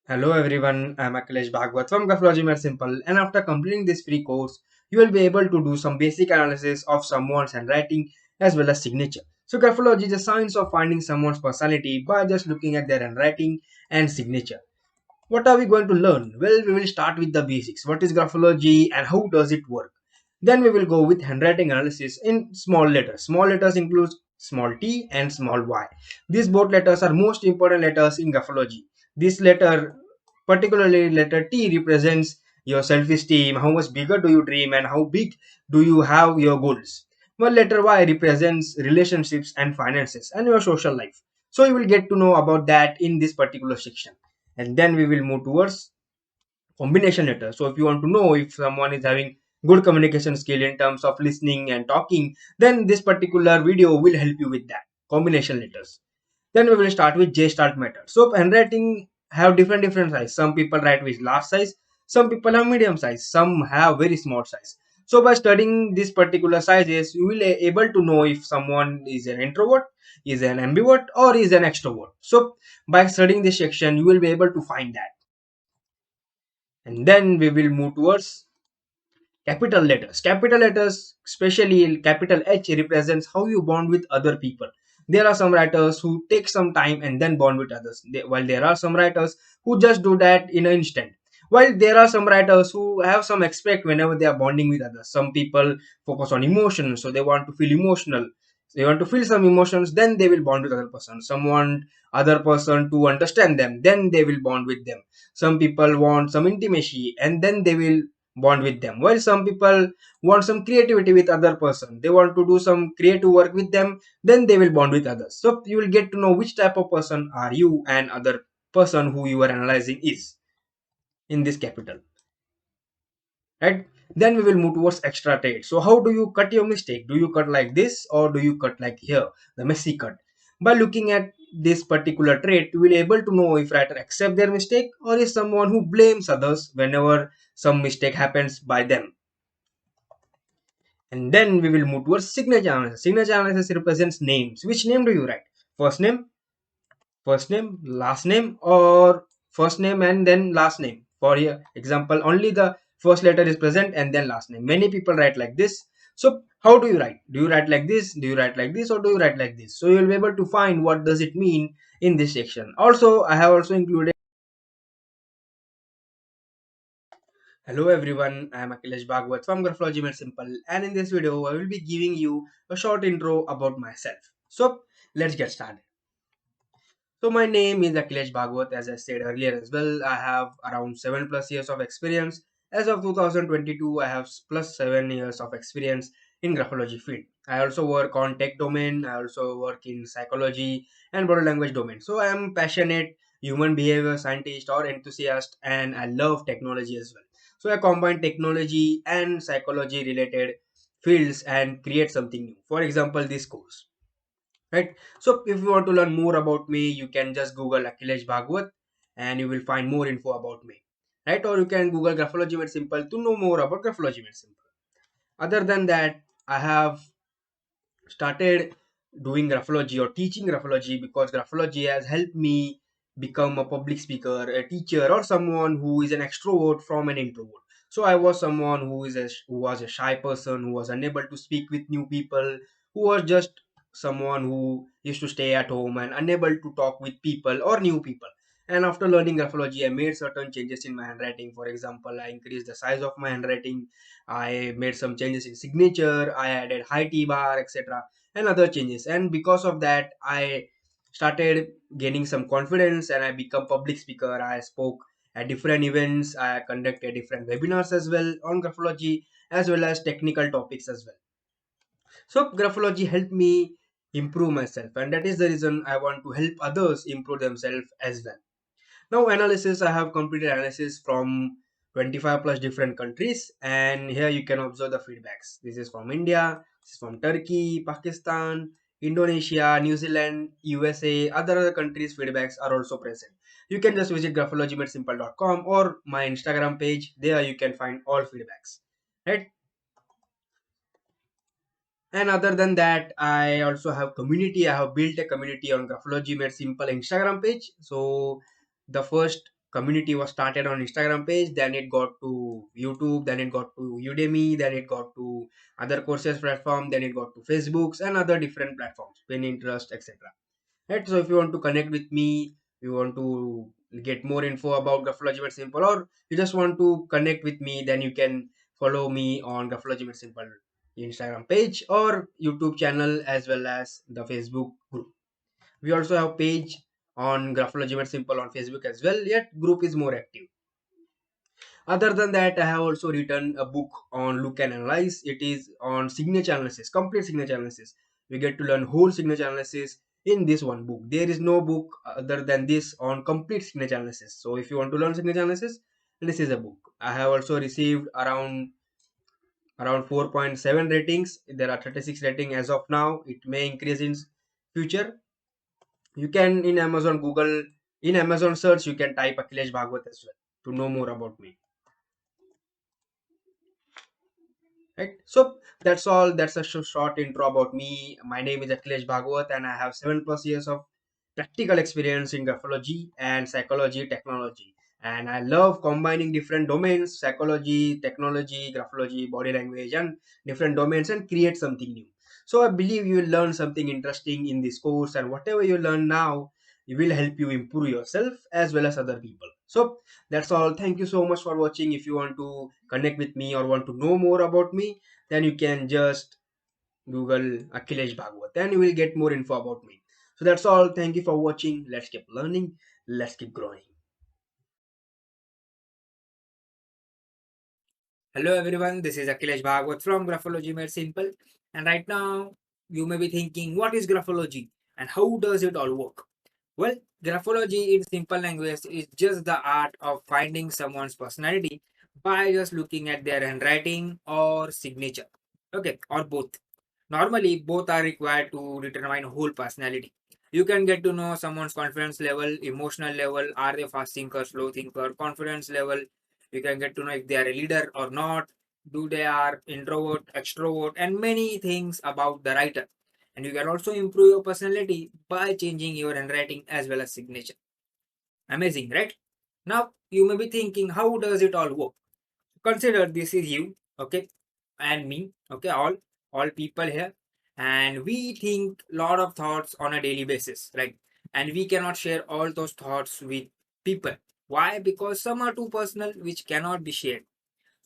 Hello everyone, I'm Akhilesh Bhagwat from Graphologymadesimple, and after completing this free course, you will be able to do some basic analysis of someone's handwriting as well as signature. So graphology is the science of finding someone's personality by just looking at their handwriting and signature. What are we going to learn? Well, we will start with the basics. What is graphology and how does it work? Then we will go with handwriting analysis in small letters. Small letters include small t and small y. These both letters are most important letters in graphology. This letter, particularly letter T, represents your self-esteem, how much bigger do you dream and how big do you have your goals. While letter Y represents relationships and finances and your social life. So you will get to know about that in this particular section. And then we will move towards combination letter. So if you want to know if someone is having good communication skill in terms of listening and talking, then this particular video will help you with that. Combination letters. Then we will start with J start method. So handwriting have different size. Some people write with large size, some people have medium size, some have very small size. So by studying these particular sizes, you will be able to know if someone is an introvert, is an ambivert, or is an extrovert. So by studying this section, you will be able to find that. And then we will move towards capital letters. Capital letters, especially capital H, represents how you bond with other people. There are some writers who take some time and then bond with others, while there are some writers who just do that in an instant. While there are some writers who have some expect whenever they are bonding with others. Some people focus on emotions, so they want to feel emotional. They want to feel some emotions, then they will bond with other person. Some want other person to understand them, then they will bond with them. Some people want some intimacy, and then they will bond with them, while some people want some creativity with other person, they want to do some creative work with them, then they will bond with others. So you will get to know which type of person are you and other person who you are analyzing is in this capital, right? Then we will move towards extra trade. So how do you cut your mistake? Do you cut like this or do you cut like here, the messy cut? By looking at this particular trait, we will able to know if writer accept their mistake or is someone who blames others whenever some mistake happens by them. And then we will move towards signature analysis. Signature analysis represents names. Which name do you write? First name, last name, or first name and then last name. For example, only the first letter is present and then last name. Many people write like this. So how do you write? Do you write like this? Do you write like this? Or do you write like this? So you'll be able to find what does it mean in this section. Also, I have also included. Hello everyone, I am Akhilesh Bhagwat from Graphology Made Simple, and in this video I will be giving you a short intro about myself. So let's get started. So my name is Akhilesh Bhagwat, as I said earlier as well. I have around 7 plus years of experience. As of 2022, I have plus 7 years of experience in graphology field. I also work on tech domain. I also work in psychology and body language domain. So I am passionate human behavior scientist or enthusiast, and I love technology as well. So I combine technology and psychology related fields and create something new. For example, this course, right? So if you want to learn more about me, you can just Google Akhilesh Bhagwat and you will find more info about me, right? Or you can Google Graphology Made Simple to know more about Graphology Made Simple. Other than that, I have started doing graphology or teaching graphology because graphology has helped me become a public speaker, a teacher, or someone who is an extrovert from an introvert. So I was someone who was a shy person, who was unable to speak with new people, who was just someone who used to stay at home and unable to talk with people or new people. And after learning graphology, I made certain changes in my handwriting. For example, I increased the size of my handwriting. I made some changes in signature. I added high T bar, etc., and other changes. And because of that, I started gaining some confidence and I become public speaker. I spoke at different events. I conducted different webinars as well on graphology as well as technical topics as well. So graphology helped me improve myself, and that is the reason I want to help others improve themselves as well. Now analysis, I have completed analysis from 25 plus different countries, and here you can observe the feedbacks. This is from India, this is from Turkey, Pakistan, Indonesia, New Zealand, USA, other countries feedbacks are also present. You can just visit graphologymadesimple.com or my Instagram page. There you can find all feedbacks, right? And other than that, I also have community. I have built a community on Graphology Made Simple Instagram page. So the first community was started on Instagram page, then it got to YouTube, then it got to Udemy, then it got to other courses platform, then it got to Facebooks and other different platforms, Pinterest, etc. Right? So if you want to connect with me, you want to get more info about Graphology Made Simple, or you just want to connect with me, then you can follow me on Graphology Made Simple Instagram page or YouTube channel as well as the Facebook group. We also have page on Graphology Made Simple on Facebook as well, yet group is more active. Other than that, I have also written a book on look and analyze. It is on signature analysis, complete signature analysis. We get to learn whole signature analysis in this one book. There is no book other than this on complete signature analysis. So if you want to learn signature analysis, this is a book. I have also received around 4.7 ratings. There are 36 rating as of now. It may increase in future. You can in Amazon Google in Amazon search you can type Akhilesh Bhagwat as well to know more about me. Right, so that's all. That's a short intro about me. My name is Akhilesh Bhagwat and I have 7+ years of practical experience in graphology and psychology technology, and I love combining different domains: psychology, technology, graphology, body language, and different domains, and create something new. So I believe you will learn something interesting in this course, and whatever you learn now, it will help you improve yourself as well as other people. So that's all. Thank you so much for watching. If you want to connect with me or want to know more about me, then you can just Google Akhilesh Bhagwat, then you will get more info about me. So that's all. Thank you for watching. Let's keep learning. Let's keep growing. Hello everyone, this is Akhilesh Bhagwat from Graphology Made Simple. And right now, you may be thinking, what is graphology and how does it all work? Well, graphology in simple language is just the art of finding someone's personality by just looking at their handwriting or signature. Okay, or both. Normally, both are required to determine whole personality. You can get to know someone's confidence level, emotional level, are they fast thinker, slow thinker, confidence level. You can get to know if they are a leader or not, do they are introvert, extrovert, and many things about the writer. And you can also improve your personality by changing your handwriting as well as signature. Amazing, right? Now you may be thinking, how does it all work? Consider this is you, okay, and me, okay, all people here, and we think lot of thoughts on a daily basis, right? And we cannot share all those thoughts with people. Why? Because some are too personal which cannot be shared.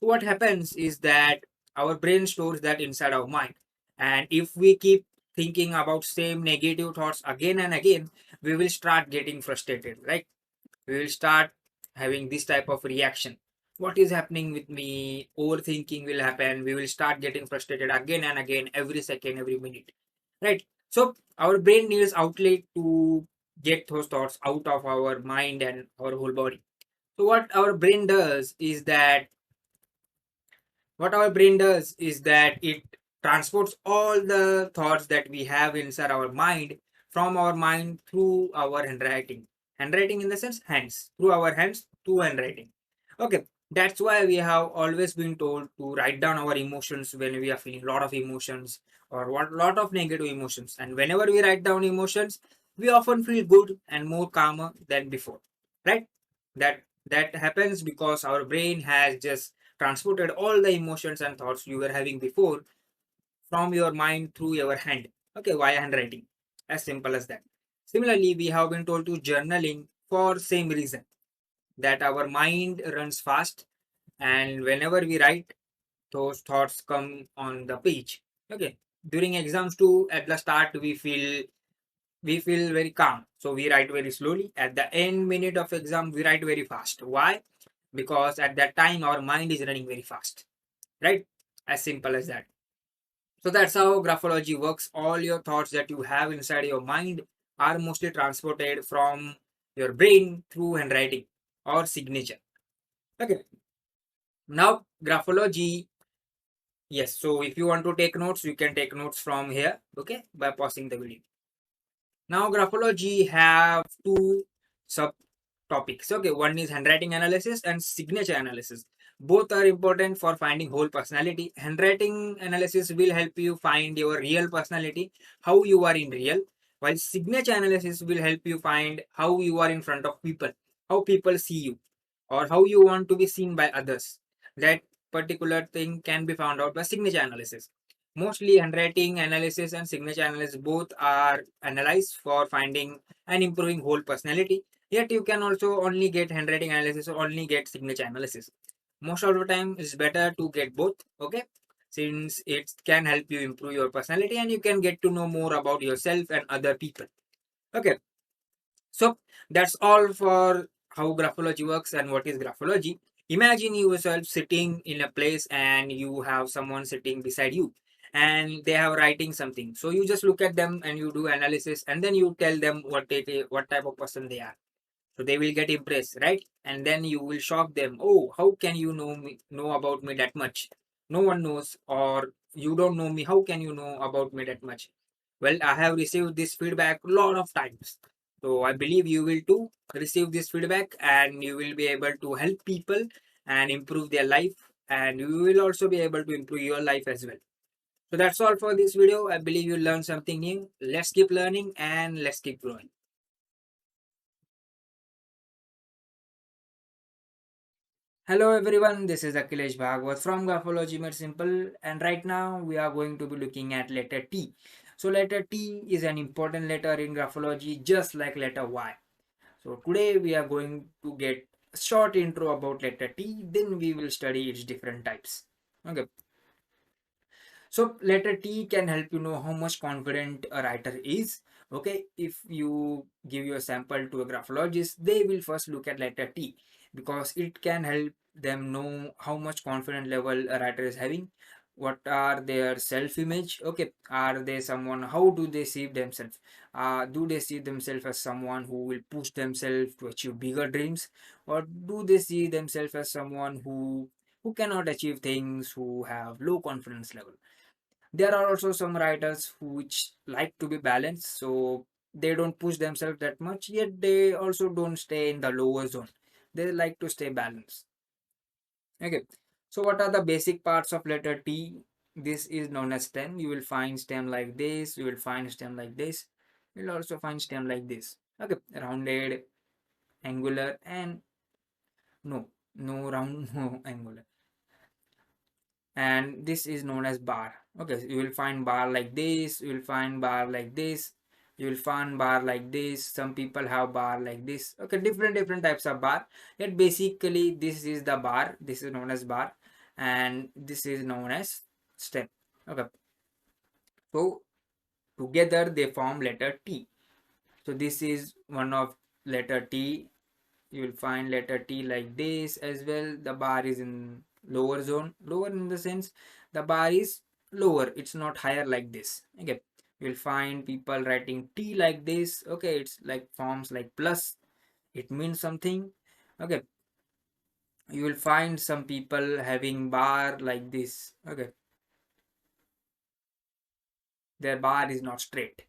So what happens is that our brain stores that inside our mind, and if we keep thinking about same negative thoughts again and again, we will start getting frustrated, right? We will start having this type of reaction. What is happening with me? Overthinking will happen. We will start getting frustrated again and again, every second, every minute, right? So our brain needs outlet to get those thoughts out of our mind and our whole body. So what our brain does is that it transports all the thoughts that we have inside our mind from our mind through our handwriting. Handwriting in the sense hands, through our hands to handwriting. Okay, that's why we have always been told to write down our emotions when we are feeling a lot of emotions or what lot of negative emotions. And whenever we write down emotions, we often feel good and more calmer than before. Right? That happens because our brain has just transported all the emotions and thoughts you were having before from your mind through your hand. Okay, via handwriting. As simple as that. Similarly, we have been told to journaling for same reason that our mind runs fast, and whenever we write, those thoughts come on the page. Okay. During exams too, at the start we feel very calm. So we write very slowly. At the end minute of exam, we write very fast. Why? Because at that time our mind is running very fast, right? As simple as that. So that's how graphology works. All your thoughts that you have inside your mind are mostly transported from your brain through handwriting or signature. Okay. Now graphology, yes. So if you want to take notes, you can take notes from here. Okay, by pausing the video. Now graphology have two subtopics. Okay, one is handwriting analysis and signature analysis. Both are important for finding whole personality. Handwriting analysis will help you find your real personality, how you are in real, while signature analysis will help you find how you are in front of people. how people see you or how you want to be seen by others. That particular thing can be found out by signature analysis. Mostly handwriting analysis and signature analysis both are analyzed for finding and improving whole personality. Yet you can also only get handwriting analysis or only get signature analysis. Most of the time it's better to get both, okay? Since it can help you improve your personality and you can get to know more about yourself and other people. Okay, so that's all for how graphology works and what is graphology. Imagine yourself sitting in a place and you have someone sitting beside you and they have writing something. So you just look at them and you do analysis and then you tell them what type of person they are. So they will get impressed, right? And then you will shock them. Oh, how can you know about me that much? No one knows, or you don't know me. How can you know about me that much? Well, I have received this feedback a lot of times. So I believe you will too receive this feedback and you will be able to help people and improve their life, and you will also be able to improve your life as well. So that's all for this video. I believe you learned something new. Let's keep learning and let's keep growing. Hello everyone, this is Akhilesh Bhagwat from Graphology Made Simple, and right now we are going to be looking at letter T. So letter T is an important letter in graphology just like letter Y. So today we are going to get a short intro about letter T, then we will study its different types. Okay, so letter T can help you know how much confident a writer is. Okay, if you give your sample to a graphologist, they will first look at letter T because it can help them know how much confident level a writer is having. What are their self-image? Okay, are they someone? How do they see themselves? Do they see themselves as someone who will push themselves to achieve bigger dreams, or do they see themselves as someone who cannot achieve things, who have low confidence level? There are also some writers who which like to be balanced, so they don't push themselves that much, yet they also don't stay in the lower zone. They like to stay balanced. Okay, so what are the basic parts of letter T? This is known as stem. You will find stem like this, you will find stem like this, you will also find stem like this. Okay, rounded, angular, and no round, no angular, and this is known as bar. Okay, so you will find bar like this, you will find bar like this, you will find bar like this. Some people have bar like this. Okay, different types of bar, yet basically this is the bar, this is known as bar, and this is known as stem. Okay, so together they form letter T. So this is one of letter T. You will find letter T like this as well. The bar is in lower zone, lower in the sense the bar is lower, it's not higher like this. Okay, you'll find people writing T like this. Okay, it's like forms like plus, it means something. Okay, you will find some people having bar like this. Okay, their bar is not straight.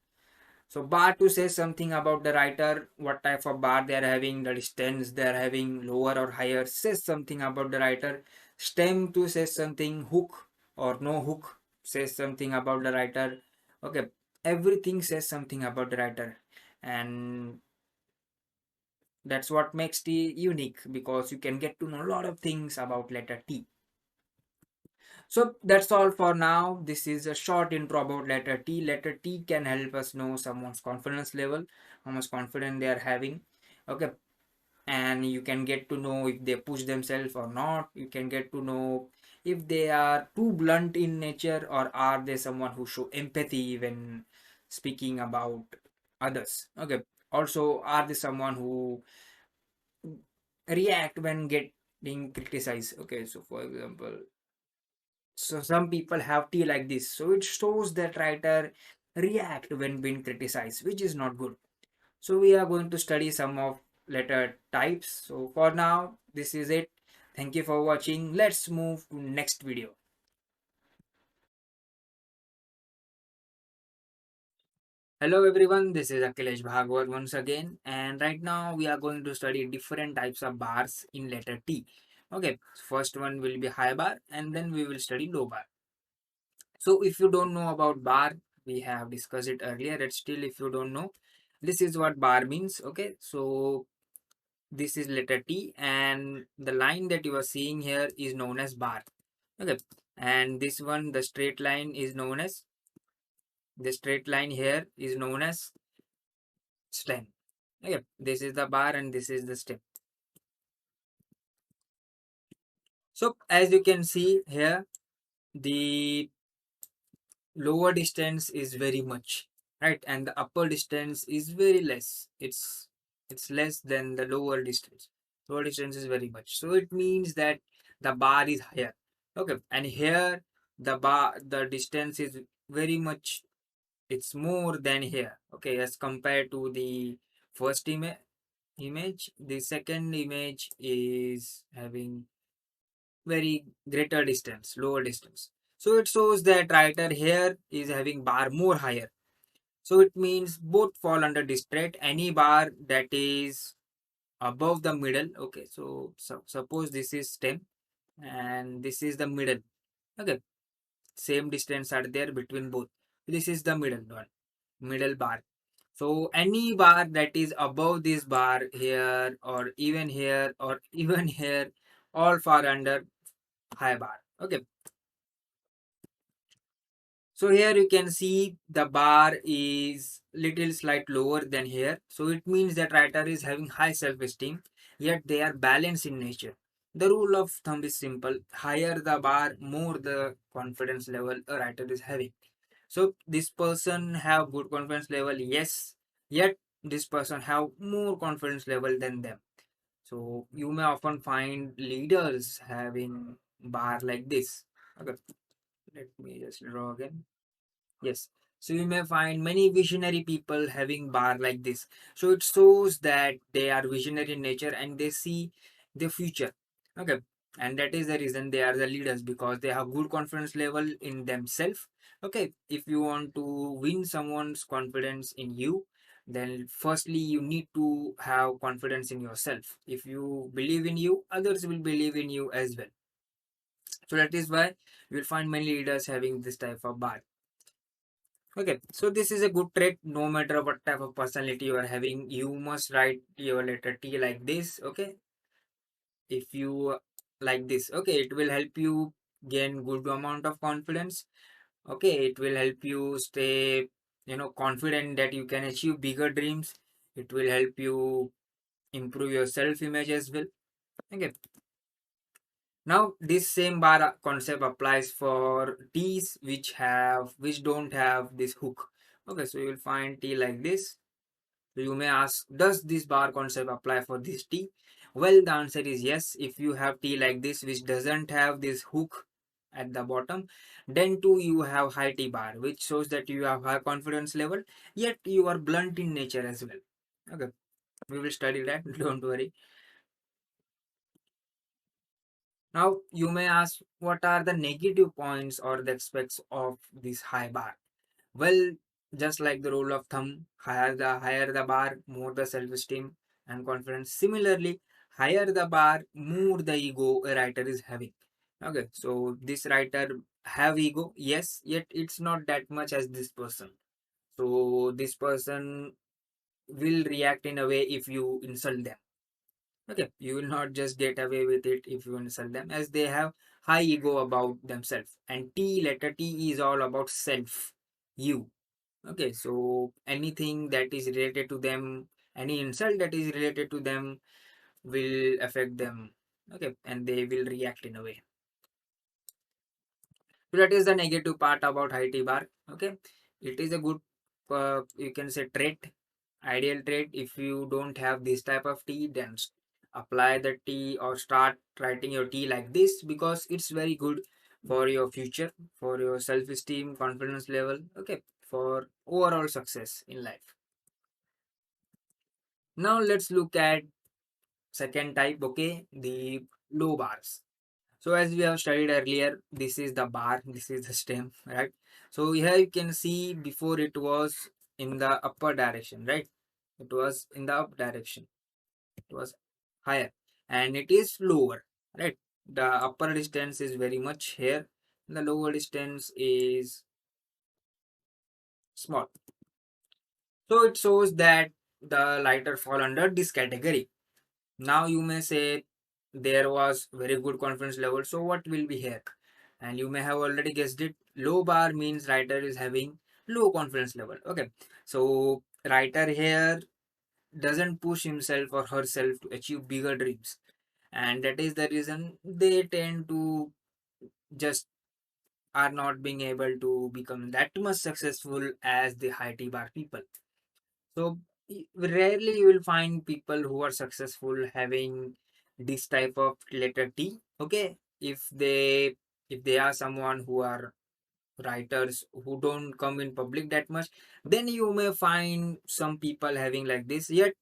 So bar to say something about the writer, what type of bar they are having, the distance they are having, lower or higher, says something about the writer. Stem to say something, hook or no hook says something about the writer. Okay, everything says something about the writer, and that's what makes T unique because you can get to know a lot of things about letter T. So that's all for now. This is a short intro about letter T. Letter T can help us know someone's confidence level, how much confidence they are having. Okay, and you can get to know if they push themselves or not. You can get to know if they are too blunt in nature or are they someone who show empathy when speaking about others. Okay, also are they someone who react when getting criticized. Okay, so for example, so some people have tea like this. So it shows that writer react when being criticized, which is not good. So we are going to study some of letter types. So for now, this is it. Thank you for watching. Let's move to next video. Hello everyone, this is Akhilesh Bhagwat once again, and right now we are going to study different types of bars in letter T. Okay, first one will be high bar and then we will study low bar. So if you don't know about bar, we have discussed it earlier. But still, if you don't know, this is what bar means. Okay, so this is letter T, and the line that you are seeing here is known as bar. Okay, and this one, the straight line is known as, the straight line here is known as stem. Okay, this is the bar and this is the stem. So as you can see here, the lower distance is very much, right, and the upper distance is very less. It's less than the lower distance. Lower distance is very much, so it means that the bar is higher. Okay, and here the distance is very much, it's more than here. Okay, as compared to the first image, the second image is having very greater distance, lower distance. So it shows that writer here is having bar more higher. So it means both fall under this trait. Any bar that is above the middle. Okay, so suppose this is stem and this is the middle. Okay, same distance are there between both. This is the middle one, middle bar. So any bar that is above this bar here or even here or even here, all fall under high bar. Okay, so here you can see the bar is little slight lower than here. So it means that writer is having high self-esteem, yet they are balanced in nature. The rule of thumb is simple. Higher the bar, more the confidence level a writer is having. So this person have good confidence level, yes, yet this person have more confidence level than them. So you may often find leaders having bar like this. Okay, let me just draw again. Yes. So you may find many visionary people having bar like this. So it shows that they are visionary in nature and they see the future. Okay. And that is the reason they are the leaders, because they have good confidence level in themselves. Okay. If you want to win someone's confidence in you, then firstly you need to have confidence in yourself. If you believe in you, others will believe in you as well. So that is why you will find many leaders having this type of bar. Okay, so this is a good trait. No matter what type of personality you are having, you must write your letter T like this. Okay, if you like this, okay, it will help you gain good amount of confidence. Okay, it will help you stay, confident that you can achieve bigger dreams. It will help you improve your self image as well. Okay, now this same bar concept applies for T's which don't have this hook. Okay, so you will find T like this. So you may ask, does this bar concept apply for this T? Well, the answer is yes. If you have T like this, which doesn't have this hook at the bottom, then too you have high T bar, which shows that you have high confidence level, yet you are blunt in nature as well. Okay, we will study that, don't worry. Now, you may ask, what are the negative points or the aspects of this high bar? Well, just like the rule of thumb, higher the bar, more the self-esteem and confidence. Similarly, higher the bar, more the ego a writer is having. Okay, so this writer have ego, yes, yet it's not that much as this person. So this person will react in a way if you insult them. Okay, you will not just get away with it if you insult them, as they have high ego about themselves. And T, letter T is all about self, you. Okay, so anything that is related to them, any insult that is related to them will affect them. Okay, and they will react in a way. So that is the negative part about high T bar. Okay, it is a good, you can say, trait, ideal trait. If you don't have this type of T, then apply the T or start writing your T like this, because it's very good for your future, for your self-esteem, confidence level. Okay, for overall success in life. Now let's look at second type. Okay, the low bars. So as we have studied earlier, this is the bar, this is the stem, right? So here you can see before it was in the upper direction, right? It was in the up direction. It was higher and it is lower, right? The upper distance is very much here. The lower distance is small. So it shows that the lighter fall under this category. Now you may say there was very good confidence level. So what will be here? And you may have already guessed it. Low bar means writer is having low confidence level. Okay. So writer here doesn't push himself or herself to achieve bigger dreams. And that is the reason they tend to just are not being able to become that much successful as the high T bar people. So rarely you will find people who are successful having this type of letter T. Okay, if they are someone who are writers who don't come in public that much, then you may find some people having like this. Yet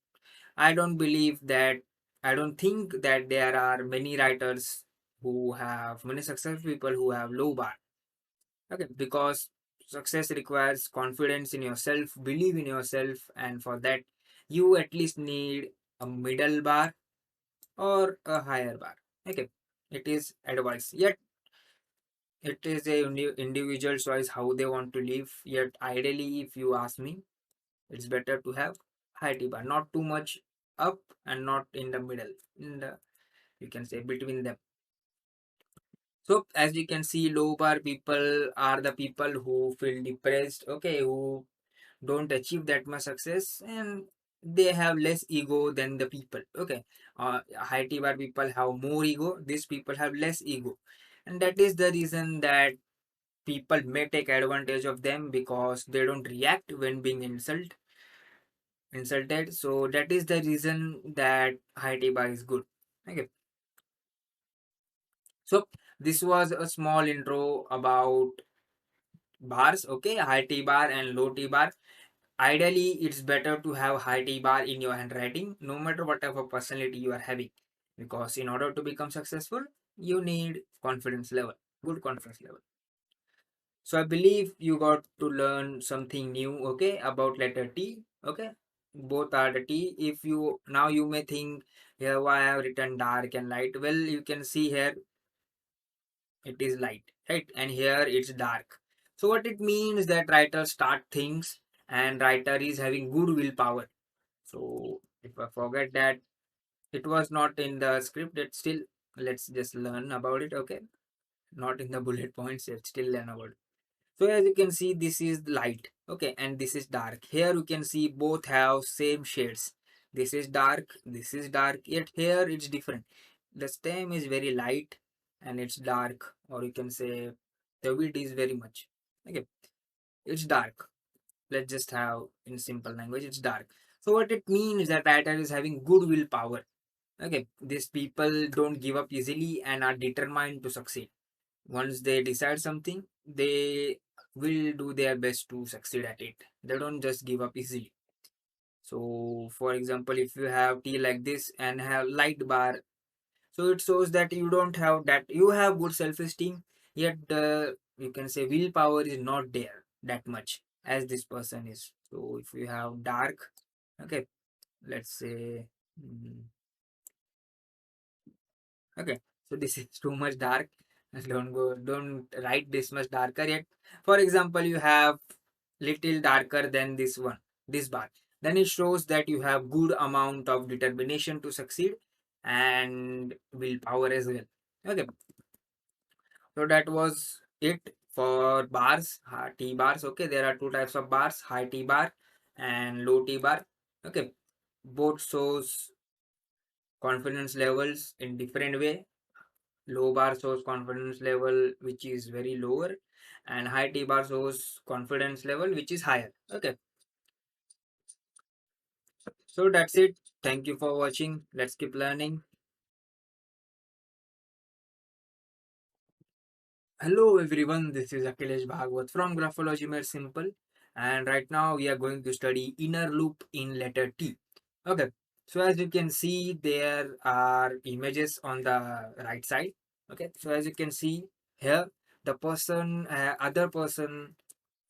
I don't believe that. I don't think that there are many writers who have many successful people who have low bar. Okay, because success requires confidence in yourself, believe in yourself, and for that, you at least need a middle bar or a higher bar. Okay, it is advice. Yet, it is a individual choice how they want to live. Yet, ideally, if you ask me, it's better to have high T bar, not too much up and not in the middle. In the you can say between them. So as you can see, low bar people are the people who feel depressed. Okay, who don't achieve that much success and they have less ego than the people. Okay, high T bar people have more ego, these people have less ego, and that is the reason that people may take advantage of them because they don't react when being insulted. So that is the reason that high T bar is good. Okay, so this was a small intro about bars. Okay, high T bar and low T bar. Ideally, it's better to have high T bar in your handwriting, no matter what type of personality you are having. Because in order to become successful, you need confidence level, good confidence level. So I believe you got to learn something new, okay, about letter T. Okay, both are the T. If you now you may think, yeah, why I have written dark and light. Well, you can see here it is light, right? And here it's dark. So what it means that writer start things and writer is having good willpower. So if I forget that it was not in the script, it still let's just learn about it. Okay, not in the bullet points, yet still learn about it. So as you can see, this is light, okay, and this is dark. Here you can see both have same shades. This is dark, yet here it's different. The stem is very light and it's dark, or you can say the width is very much. Okay, it's dark. Let's just have in simple language, it's dark. So what it means is that writer is having good willpower. Okay, these people don't give up easily and are determined to succeed. Once they decide something, they will do their best to succeed at it. They don't just give up easily. So for example, if you have tea like this and have light bar, so it shows that you don't have that, you have good self-esteem, yet you can say willpower is not there that much as this person is. So if you have dark, okay, let's say, mm, okay, so this is too much dark. Don't write this much darker yet. For example, you have little darker than this one, this bar. Then it shows that you have good amount of determination to succeed and willpower as well. Okay, so that was it for bars, T bars. Okay, there are two types of bars, high T bar and low T bar. Okay, both shows confidence levels in different way. Low bar shows confidence level which is very lower, and high T bar shows confidence level which is higher. Okay, so that's it. Thank you for watching. Let's keep learning. Hello everyone, this is Akhilesh Bhagwat from Graphology Made Simple, and right now we are going to study inner loop in letter T. Okay, so as you can see, there are images on the right side. Okay, so as you can see here, the person, other person,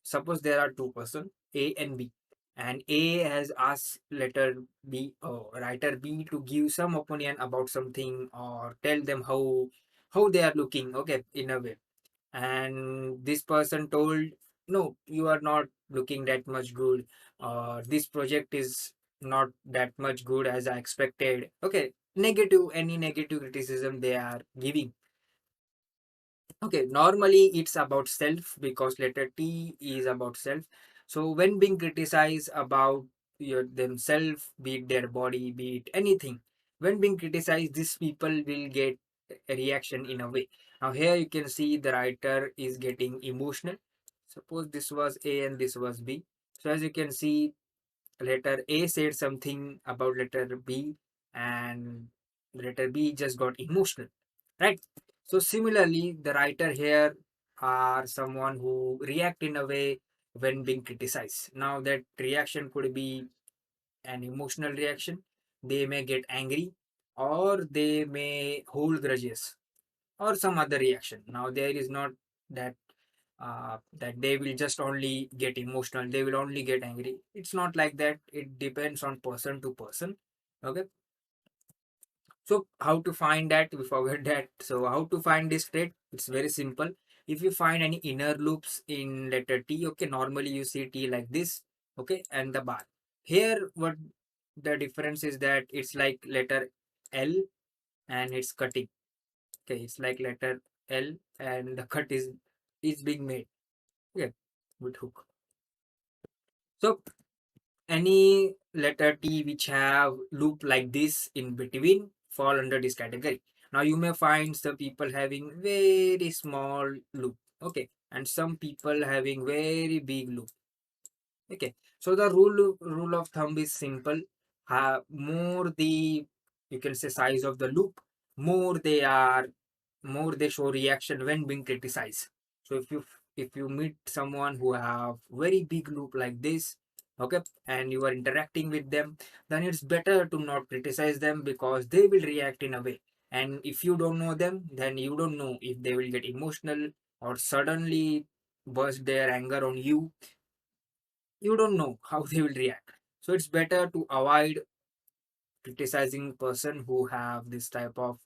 suppose there are two person A and B, and A has asked letter B or writer B to give some opinion about something or tell them how they are looking, okay, in a way. And this person told, no, you are not looking that much good, or this project is not that much good as I expected. Okay, negative, any negative criticism they are giving. Okay, normally it's about self because letter T is about self. So when being criticized about themselves, be it their body, be it anything, when being criticized, these people will get a reaction in a way. Now here you can see the writer is getting emotional. Suppose this was A and this was B. So as you can see, letter A said something about letter B, and letter B just got emotional, right? So similarly, the writer here are someone who react in a way when being criticized. Now that reaction could be an emotional reaction. They may get angry, or they may hold grudges, or some other reaction. Now there is not that that they will just only get emotional, they will only get angry. It's not like that. It depends on person to person. Okay, so how to find that? We forget that. So how to find this trait? It's very simple. If you find any inner loops in letter T, okay, normally you see T like this, okay, and the bar. Here, what the difference is that it's like letter L and it's cutting. Okay, it's like letter L and the cut is being made. Okay, with hook. So any letter T which have loop like this in between fall under this category. Now you may find some people having very small loop, okay, and some people having very big loop. Okay, so the rule of thumb is simple. More the, you can say, size of the loop, more they are, more they show reaction when being criticized. So if you meet someone who have very big loop like this, okay, and you are interacting with them, then it's better to not criticize them because they will react in a way. And if you don't know them, then you don't know if they will get emotional or suddenly burst their anger on you. You don't know how they will react. So it's better to avoid criticizing person who have this type of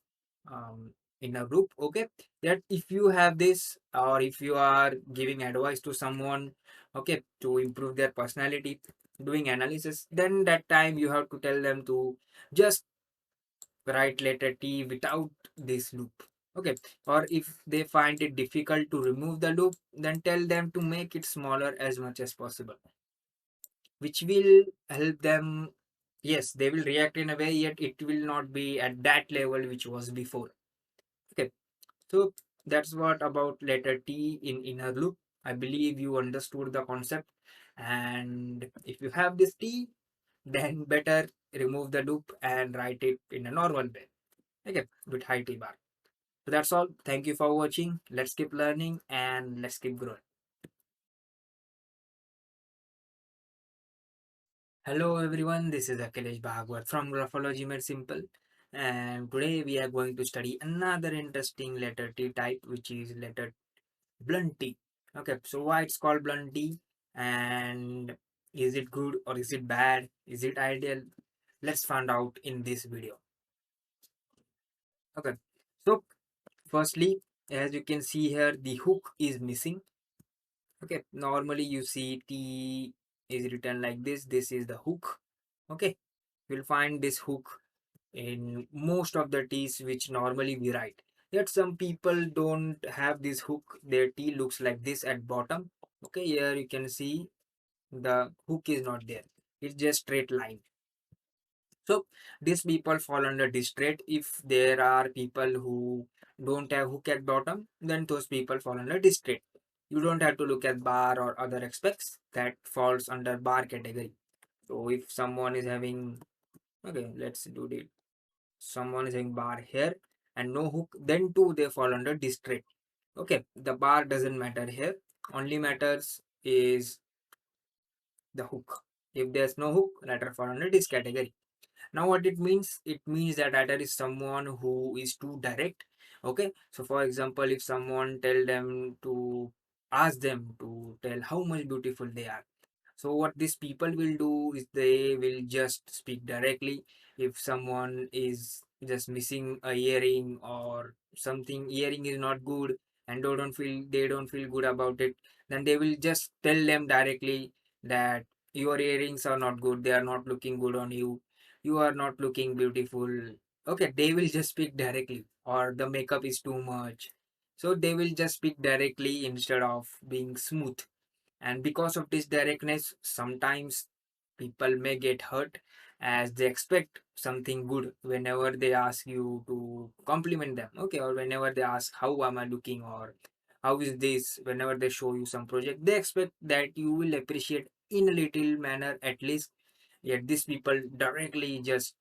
um, in a group. Okay, that if you have this, or if you are giving advice to someone, okay, to improve their personality, doing analysis, then that time you have to tell them to just write letter T without this loop. Okay, or if they find it difficult to remove the loop, then tell them to make it smaller as much as possible, which will help them. Yes, they will react in a way, yet it will not be at that level which was before. Okay, so that's what about letter T in inner loop. I believe you understood the concept, and if you have this T, then better remove the loop and write it in a normal way. Okay, with high T bar. So that's all. Thank you for watching. Let's keep learning and let's keep growing. Hello everyone, this is Akhilesh Bhagwat from Graphology Made Simple, and today we are going to study another interesting letter T type, which is letter blunt T. Okay, so why it's called blunt T, and is it good or is it bad? Is it ideal? Let's find out in this video. Okay, so firstly, as you can see here, the hook is missing. Okay, normally you see T is written like this. This is the hook. Okay, you'll find this hook in most of the T's which normally we write. Yet some people don't have this hook. Their T looks like this at bottom. Okay, here you can see the hook is not there. It's just straight line. So these people fall under this trait. If there are people who don't have hook at bottom, then those people fall under this trait. You don't have to look at bar or other aspects that falls under bar category. So if someone is having, okay, let's do it. Someone is having bar here and no hook, then too they fall under this trait. Okay, the bar doesn't matter here. Only matters is the hook. If there's no hook, letter fall under this category. Now what it means? It means that writer is someone who is too direct. Okay, so for example, if someone tell them to, ask them to tell how much beautiful they are, so what these people will do is they will just speak directly. If someone is just missing a earring or something, earring is not good, and they don't feel good about it, then they will just tell them directly that your earrings are not good, they are not looking good on you, you are not looking beautiful. Okay, they will just speak directly, or the makeup is too much. So they will just speak directly instead of being smooth. And because of this directness, sometimes people may get hurt, as they expect something good whenever they ask you to compliment them, okay, or whenever they ask how am I looking, or how is this, whenever they show you some project, they expect that you will appreciate in a little manner at least. Yet these people directly just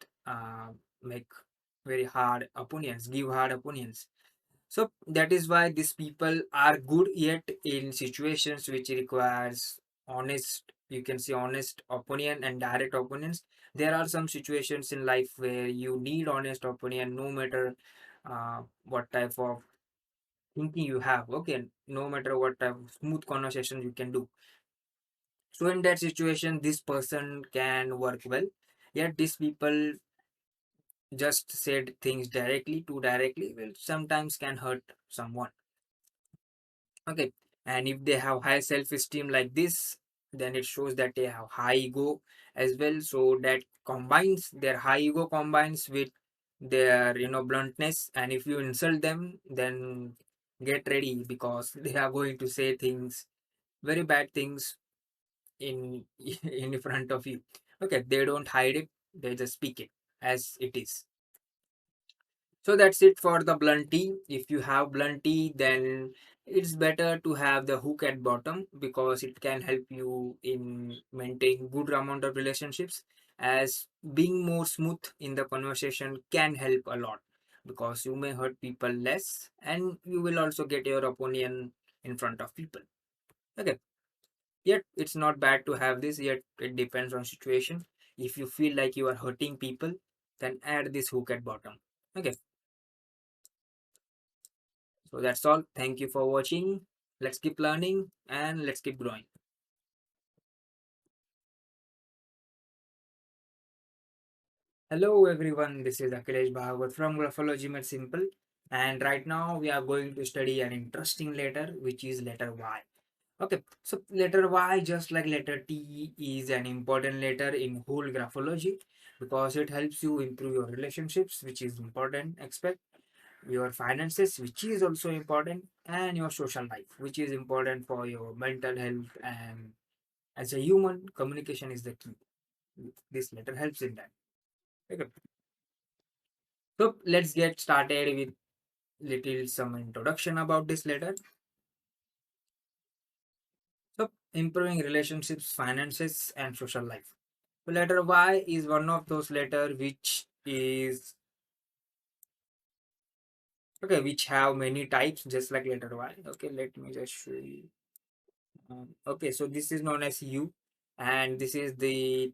make very hard opinions, give hard opinions. So that is why these people are good, yet in situations which requires honest, you can say honest opinion and direct opinions. There are some situations in life where you need honest opinion, no matter what type of thinking you have. Okay, no matter what type of smooth conversation you can do. So in that situation, this person can work well. Yet these people just said things directly, too directly, will sometimes can hurt someone. Okay, and if they have high self-esteem like this, then it shows that they have high ego as well. So that combines, their high ego combines with their bluntness, and if you insult them, then get ready, because they are going to say things, very bad things, in in front of you. Okay, they don't hide it, they just speak it as it is. So that's it for the blunt. If you have blunt, then it's better to have the hook at bottom, because it can help you in maintaining good amount of relationships, as being more smooth in the conversation can help a lot, because you may hurt people less, and you will also get your opinion in front of people. Okay, yet it's not bad to have this, yet it depends on situation. If you feel like you are hurting people, then add this hook at bottom. Okay, so that's all. Thank you for watching. Let's keep learning and let's keep growing. Hello everyone, this is Akhilesh Bhagwat from Graphology Made Simple, and right now we are going to study an interesting letter, which is letter Y. Okay, so letter Y, just like letter T, is an important letter in whole graphology, because it helps you improve your relationships, which is important aspect, your finances, which is also important, and your social life, which is important for your mental health. And as a human, communication is the key. This letter helps in that. Okay. So let's get started with little some introduction about this letter. So improving relationships, finances, and social life. So letter Y is one of those letter which is okay, which have many types, just like letter Y. Okay, let me just show you. Okay, so this is known as U, and this is the,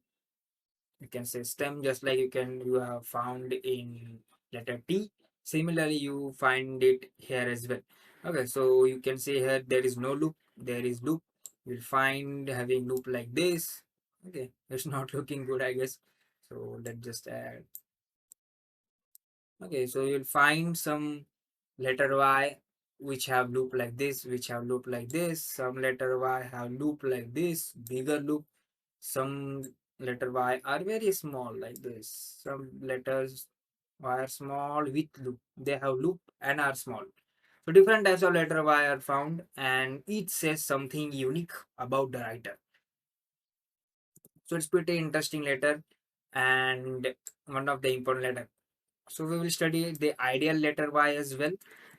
you can say, stem, just like you have found in letter T. Similarly, you find it here as well. Okay, so you can say here there is no loop, there is loop. You'll find having loop like this. Okay, it's not looking good, I guess. So let's just add. Okay, so you'll find some letter Y which have loop like this, which have loop like this. Some letter Y have loop like this, bigger loop. Some letter Y are very small like this. Some letters Y are small with loop. They have loop and are small. So different types of letter Y are found, and each says something unique about the writer. So it's pretty interesting letter, and one of the important letter. So we will study the ideal letter Y as well.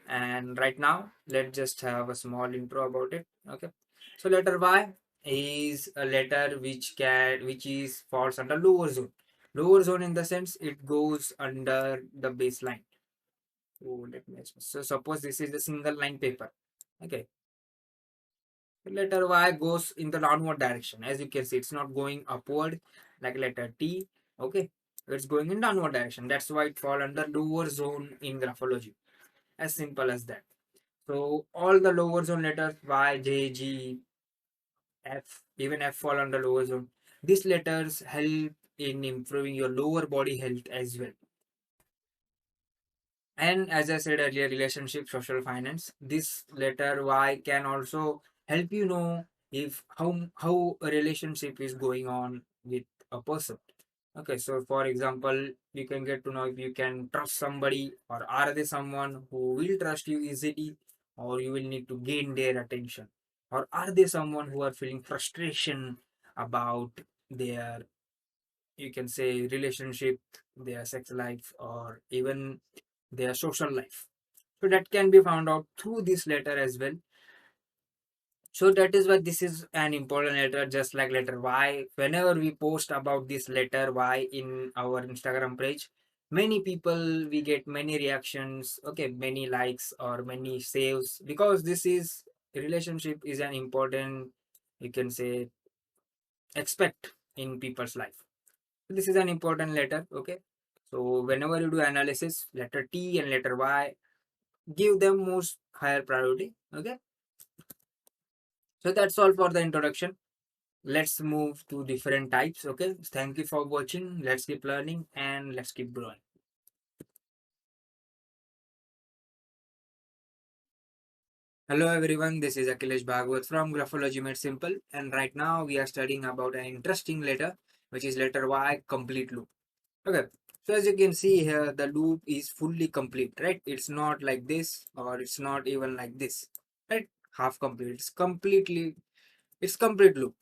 And right now, let's just have a small intro about it. Okay. So letter Y is a letter which is falls under lower zone. Lower zone in the sense it goes under the baseline. So so suppose this is a single line paper. Okay. Letter Y goes in the downward direction. As you can see, it's not going upward like letter T. Okay. It's going in downward direction. That's why it fall under lower zone in graphology. As simple as that. So all the lower zone letters Y, J, G, F, even F fall under lower zone. These letters help in improving your lower body health as well. And as I said earlier, relationship, social finance. This letter Y can also help you know if how a relationship is going on with a person. Okay, so for example, you can get to know if you can trust somebody, or are they someone who will trust you easily, or you will need to gain their attention, or are they someone who are feeling frustration about their, you can say, relationship, their sex life, or even their social life. So that can be found out through this letter as well. So that is why this is an important letter, just like letter Y. Whenever we post about this letter Y in our Instagram page, many people, we get many reactions, okay, many likes or many saves, because this is, relationship is an important, you can say, aspect in people's life. So this is an important letter, okay. So whenever you do analysis, letter T and letter Y, give them most higher priority, okay. So that's all for the introduction. Let's move to different types. Okay, thank you for watching. Let's keep learning and let's keep growing. Hello everyone, this is Akhilesh Bhagwat from Graphology Made Simple, and right now we are studying about an interesting letter, which is letter Y, complete loop. Okay, so as you can see here, the loop is fully complete, right? It's not like this, or it's not even like this, right? Half complete. It's complete loop.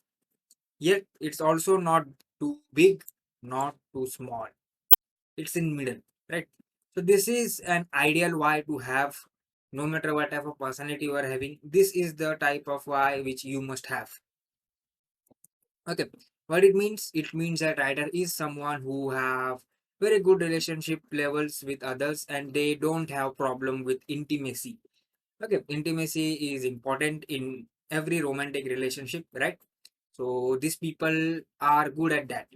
Yet it's also not too big, not too small. It's in middle, right? So this is an ideal Y to have, no matter what type of personality you are having. This is the type of Y which you must have. Okay, what it means? It means that writer is someone who have very good relationship levels with others, and they don't have problem with intimacy. Okay, intimacy is important in every romantic relationship, right? So these people are good at that.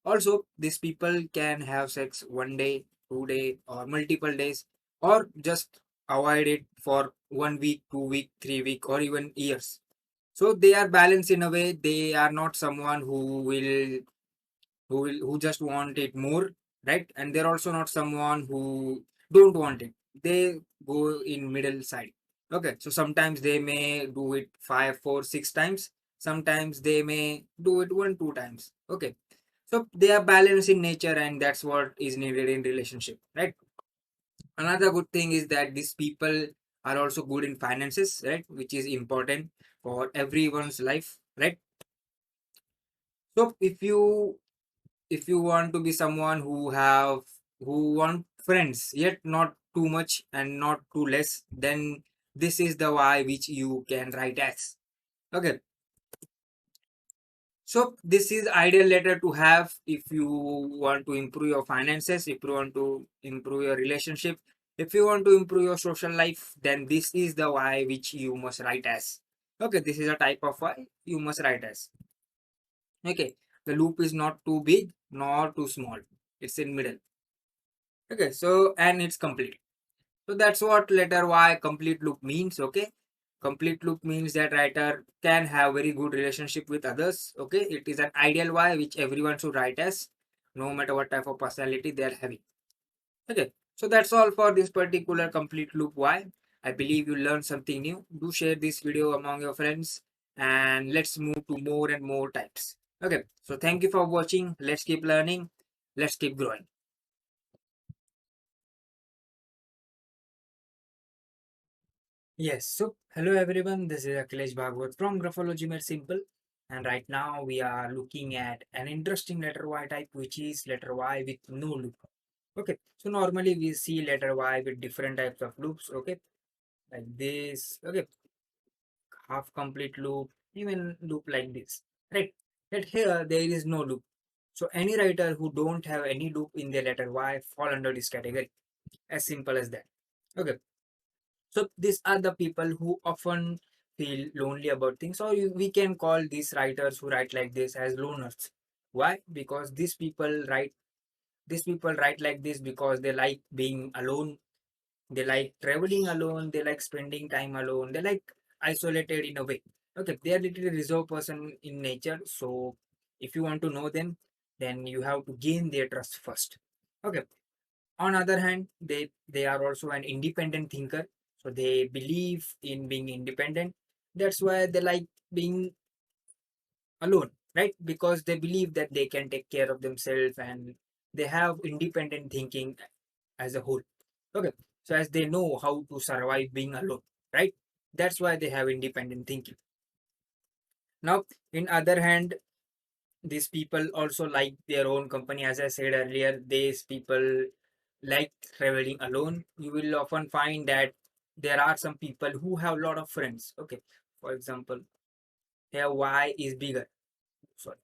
Also, these people can have sex one day, 2 day, or multiple days, or just avoid it for 1 week, 2 week, 3 week, or even years. So they are balanced in a way. They are not someone who just want it more, right? And they're also not someone who don't want it. They go in middle side. Okay, so sometimes they may do it 5, 4, 6 times. Sometimes they may do it 1, 2 times. Okay, so they are balanced in nature, and that's what is needed in relationship, right? Another good thing is that these people are also good in finances, right? Which is important for everyone's life, right? So if you want to be someone who want friends yet not too much and not too less, then this is the why which you can write as. Okay, so this is ideal letter to have if you want to improve your finances, if you want to improve your relationship, if you want to improve your social life, then this is the why which you must write as. Okay, this is a type of why you must write as. Okay, the loop is not too big nor too small, it's in middle. Okay, so and it's complete. So that's what letter Y, complete loop, means. Okay, complete loop means that writer can have very good relationship with others. Okay, it is an ideal Y which everyone should write as, no matter what type of personality they are having. Okay, so that's all for this particular complete loop Y. I believe you learned something new. Do share this video among your friends, and let's move to more and more types. Okay, so thank you for watching. Let's keep learning. Let's keep growing. Yes, so hello everyone, this is Akhilesh Bhagwat from Graphology Made Simple, and right now we are looking at an interesting letter Y type, which is letter Y with no loop. Okay, so normally we see letter Y with different types of loops, okay, like this, okay, half complete loop, even loop like this, right? But here there is no loop. So any writer who don't have any loop in their letter Y fall under this category, as simple as that. Okay, so these are the people who often feel lonely about things, or we can call these writers who write like this as loners. Why? Because these people write like this because they like being alone, they like traveling alone, they like spending time alone, they like isolated in a way. Okay, they are little reserved person in nature. So if you want to know them, then you have to gain their trust first. Okay, on other hand, they are also an independent thinker, so they believe in being independent. That's why they like being alone, right? Because they believe that they can take care of themselves and they have independent thinking as a whole. Okay, so as they know how to survive being alone, right? That's why they have independent thinking. Now, in other hand, these people also like their own company. As I said earlier, these people like traveling alone. You will often find that there are some people who have a lot of friends. Okay, for example, here Y is bigger. Sorry,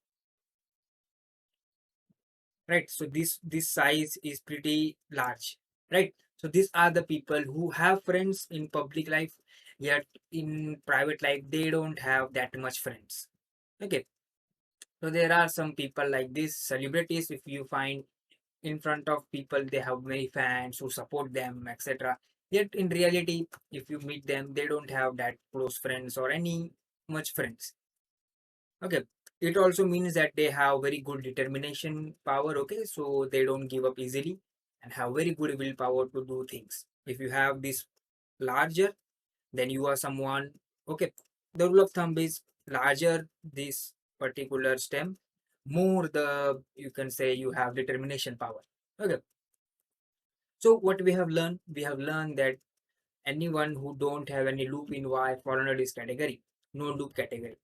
right? So this size is pretty large, right? So these are the people who have friends in public life, yet in private life they don't have that much friends. Okay, so there are some people like these celebrities. If you find in front of people, they have many fans who support them, etc. Yet in reality, if you meet them, they don't have that close friends or any much friends. Okay, it also means that they have very good determination power. Okay, so they don't give up easily and have very good willpower to do things. If you have this larger, then you are someone. Okay, the rule of thumb is larger this particular stem, more the you can say you have determination power. Okay, so what we have learned that anyone who don't have any loop in Y fall under this category, no loop category.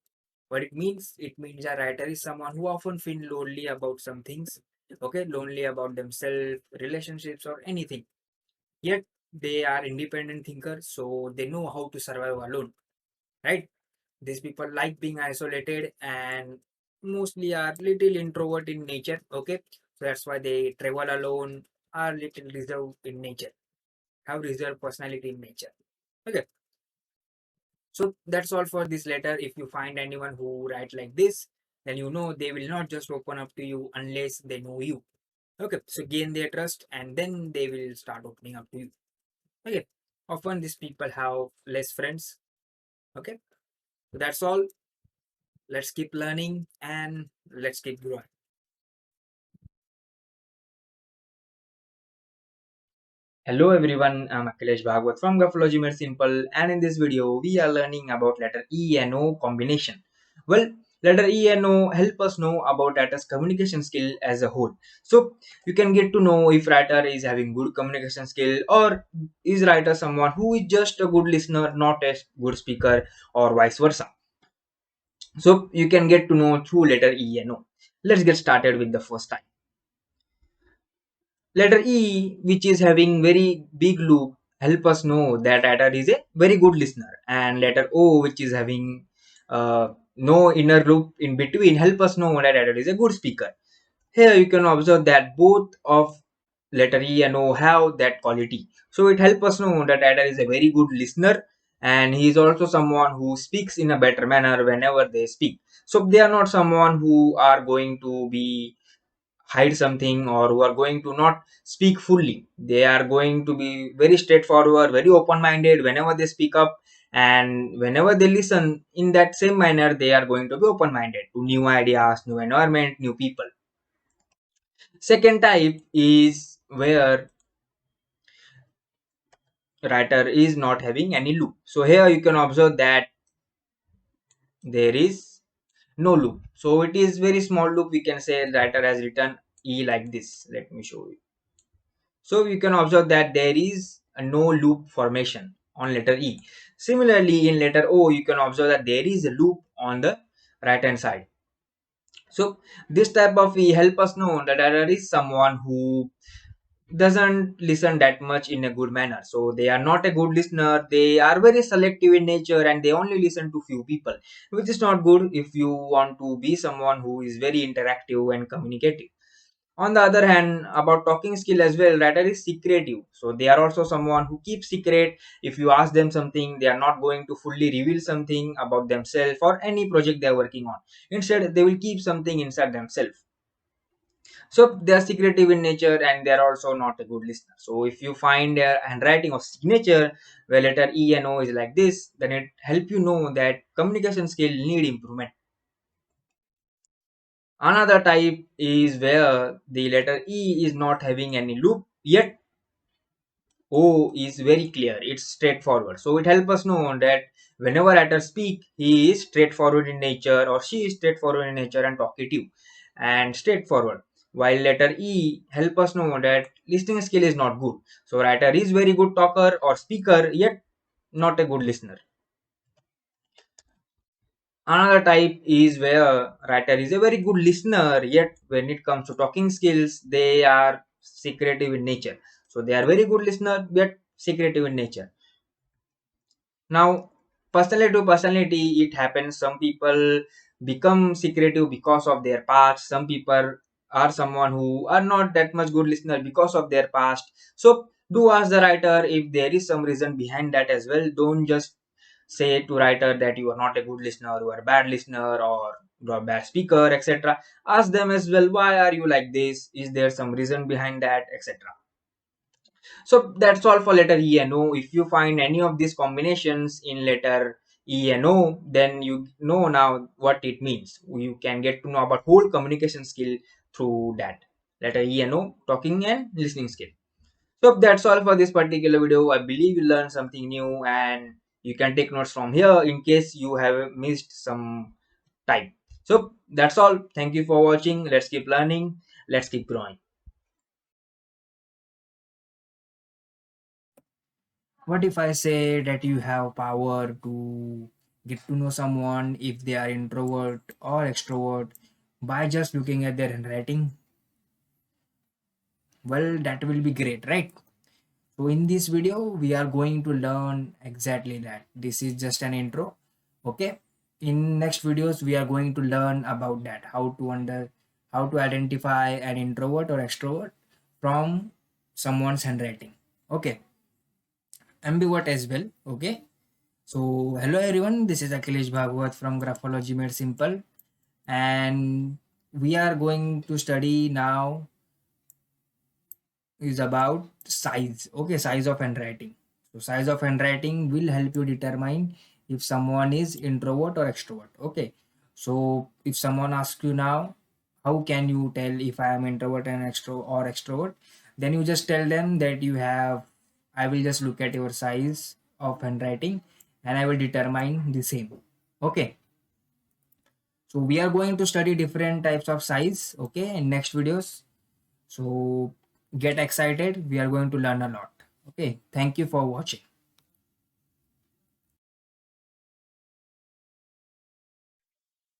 What it means a writer is someone who often feel lonely about some things, okay, lonely about themselves, relationships, or anything. Yet they are independent thinkers, so they know how to survive alone, right? These people like being isolated and mostly are little introvert in nature, okay? So that's why they travel alone, are little reserved in nature, have reserved personality in nature. Okay, so that's all for this letter. If you find anyone who write like this, then you know they will not just open up to you unless they know you. Okay, so gain their trust and then they will start opening up to you. Okay, often these people have less friends. Okay, so that's all. Let's keep learning and let's keep growing. Hello everyone, I'm Akhilesh Bhagwat from Graphologymadesimple, and in this video we are learning about letter E and O combination. Well, letter E and O help us know about writer's communication skill as a whole. So you can get to know if writer is having good communication skill or is writer someone who is just a good listener, not a good speaker, or vice versa. So you can get to know through letter E and O. Let's get started with the first type. Letter E, which is having very big loop, help us know that writer is a very good listener. And letter O, which is having no inner loop in between, help us know that writer is a good speaker. Here you can observe that both of letter E and O have that quality. So it helps us know that writer is a very good listener and he is also someone who speaks in a better manner whenever they speak. So they are not someone who are going to be hide something or who are going to not speak fully. They are going to be very straightforward, very open minded whenever they speak up, and whenever they listen in that same manner they are going to be open minded to new ideas, new environment, new people. Second type is where writer is not having any loop. So here you can observe that there is no loop, so it is very small loop. We can say writer has written E like this. Let me show you. So you can observe that there is a no loop formation on letter E. Similarly, in letter O, you can observe that there is a loop on the right hand side. So this type of E help us know that there is someone who doesn't listen that much in a good manner. So they are not a good listener. They are very selective in nature and they only listen to few people, which is not good if you want to be someone who is very interactive and communicative. On the other hand, about talking skill as well, writer is secretive. So they are also someone who keeps secret. If you ask them something, they are not going to fully reveal something about themselves or any project they are working on. Instead, they will keep something inside themselves. So they are secretive in nature and they are also not a good listener. So if you find a handwriting of signature where letter E and O is like this, then it help you know that communication skill need improvement. Another type is where the letter E is not having any loop, yet O is very clear, it's straightforward. So it helps us know that Whenever writer speak, he is straightforward in nature or she is straightforward in nature and talkative and straightforward. While letter E help us know that listening skill is not good. So writer is very good talker or speaker, yet not a good listener. Another type is where writer is a very good listener, yet when it comes to talking skills, they are secretive in nature. So they are very good listener, yet secretive in nature. Now, personality to personality, it happens. Some people become secretive because of their past. Some people are someone who are not that much good listener because of their past. So do ask the writer if there is some reason behind that as well. Don't just say to writer that you are not a good listener, you are a bad listener, or you are a bad speaker, etc. Ask them as well, why are you like this? Is there some reason behind that, etc. So that's all for letter E and O. If you find any of these combinations in letter E and O, then you know now what it means. You can get to know about whole communication skill through that. Letter E and O, talking and listening skill. So that's all for this particular video. I believe you learned something new and you can take notes from here in case you have missed some type. So that's all. Thank you for watching. Let's keep learning. Let's keep growing. What if I say that you have power to get to know someone if they are introvert or extrovert by just looking at their handwriting? Well, that will be great, right? So in this video, we are going to learn exactly that. This is just an intro. Okay. In next videos, we are going to learn about that, how to identify an introvert or extrovert from someone's handwriting. Okay. Ambivert as well. Okay. So hello everyone, this is Akhilesh Bhagwat from Graphology Made Simple, and we are going to study now is about size. Okay, size of handwriting. So size of handwriting will help you determine if someone is introvert or extrovert. Okay, so if someone asks you now, how can you tell if I am introvert and extrovert, then you just tell them that you have, I will just look at your size of handwriting and I will determine the same. Okay, so we are going to study different types of size, okay, in next videos. So get excited, we are going to learn a lot. Okay, thank you for watching.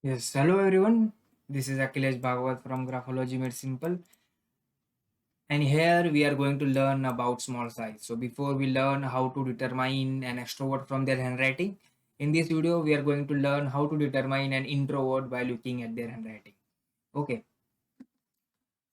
Yes, hello everyone. This is Akhilesh Bhagwat from Graphology Made Simple, and here we are going to learn about small size. So before we learn how to determine an extrovert from their handwriting, in this video we are going to learn how to determine an introvert by looking at their handwriting. Okay,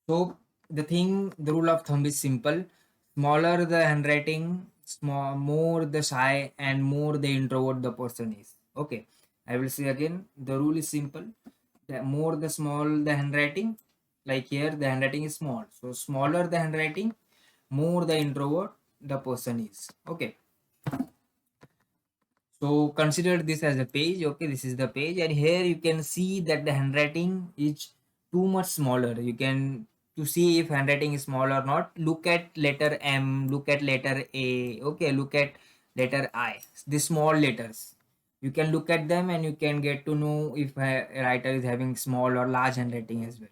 so the rule of thumb is simple. Smaller the handwriting, more the shy and more the introvert the person is. Okay, I will say again. The rule is simple. The more the small the handwriting, like here the handwriting is small. So smaller the handwriting, more the introvert the person is. Okay. So consider this as a page. Okay, this is the page, and here you can see that the handwriting is too much smaller. You can, to see if handwriting is small or not, look at letter M, look at letter A. Okay, look at letter I. The small letters. You can look at them and you can get to know if a writer is having small or large handwriting as well.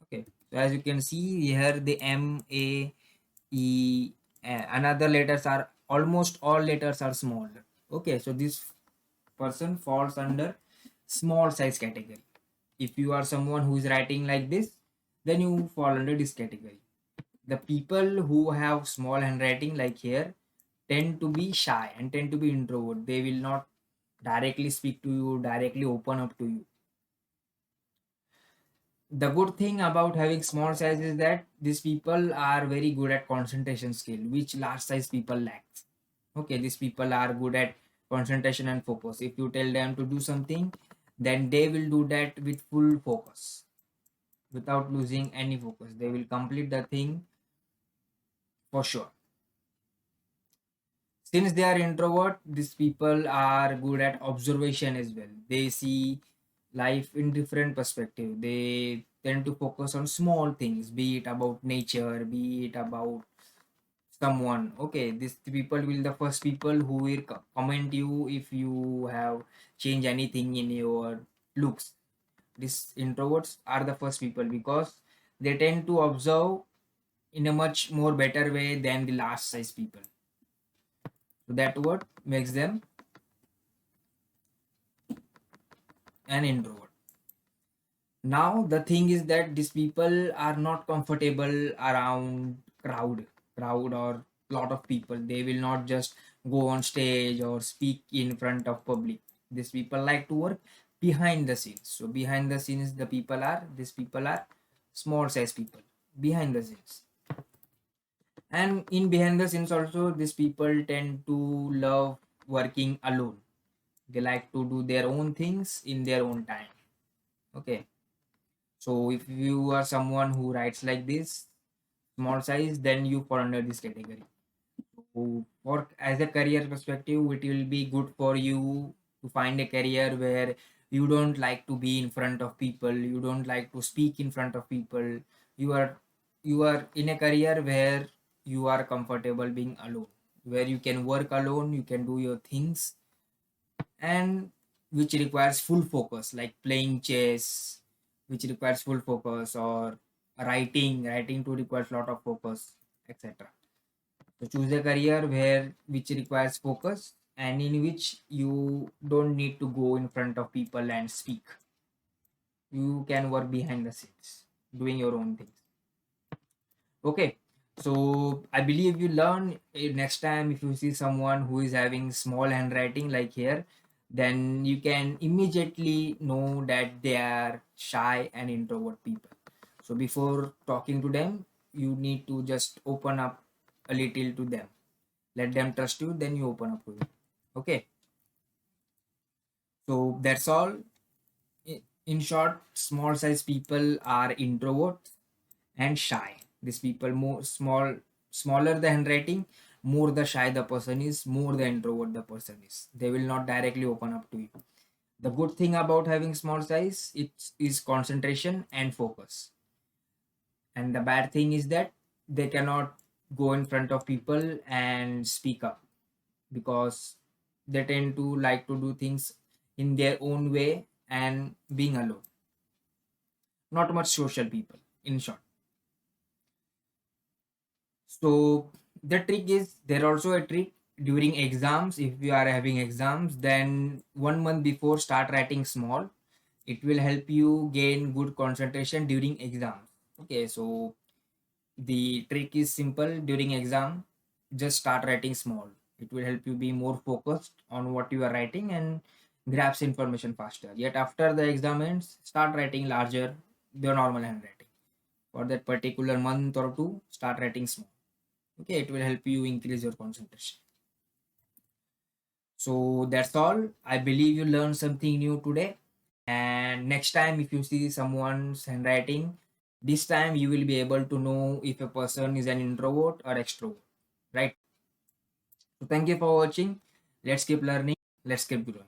Okay, so as you can see here, the M, A, E, another letters are, almost all letters are small. Okay, so this person falls under small size category. If you are someone who is writing like this, then you fall under this category. The people who have small handwriting like here tend to be shy and tend to be introvert. They will not directly speak to you, directly open up to you. The good thing about having small size is that these people are very good at concentration skill, which large size people lack. Okay, these people are good at concentration and focus. If you tell them to do something, then they will do that with full focus without losing any focus. They will complete the thing for sure. Since they are introvert, these people are good at observation as well. They see life in different perspective. They tend to focus on small things, be it about nature, be it about someone. Okay, this people will the first people who will comment you if you have changed anything in your looks. These introverts are the first people because they tend to observe in a much more better way than the large size people. So that what makes them an introvert. Now the thing is that these people are not comfortable around crowd or lot of people. They will not just go on stage or speak in front of public. These people like to work behind the scenes. So behind the scenes these people are small size people behind the scenes. And in behind the scenes also these people tend to love working alone. They like to do their own things in their own time. Okay, so if you are someone who writes like this, small size, then you fall under this category. So for as a career perspective, it will be good for you to find a career where you don't like to be in front of people, you don't like to speak in front of people. You are you are in a career where you are comfortable being alone, where you can work alone, you can do your things, and which requires full focus, like playing chess, which requires full focus, or writing to requires a lot of focus, etc. So choose a career where which requires focus and in which you don't need to go in front of people and speak. You can work behind the scenes doing your own things. Okay, so I believe you learn. Next time if you see someone who is having small handwriting like here, then you can immediately know that they are shy and introvert people. So before talking to them, you need to just open up a little to them. Let them trust you, then you open up to them. Okay, so that's all. In short, small size people are introverts and shy. These people smaller the handwriting, more the shy the person is, more the introvert the person is. They will not directly open up to you. The good thing about having small size, it is concentration and focus. And the bad thing is that they cannot go in front of people and speak up because they tend to like to do things in their own way and being alone. Not much social people, in short. So the trick is there also a trick during exams. If you are having exams, then 1 month before start writing small. It will help you gain good concentration during exams. Okay, so the trick is simple during exam. Just start writing small. It will help you be more focused on what you are writing and grasp information faster. Yet after the exam ends, start writing larger, the normal handwriting. For that particular month or two, start writing small. Okay, it will help you increase your concentration. So that's all. I believe you learned something new today. And next time, if you see someone's handwriting, this time you will be able to know if a person is an introvert or extrovert, right? So thank you for watching. Let's keep learning. Let's keep growing.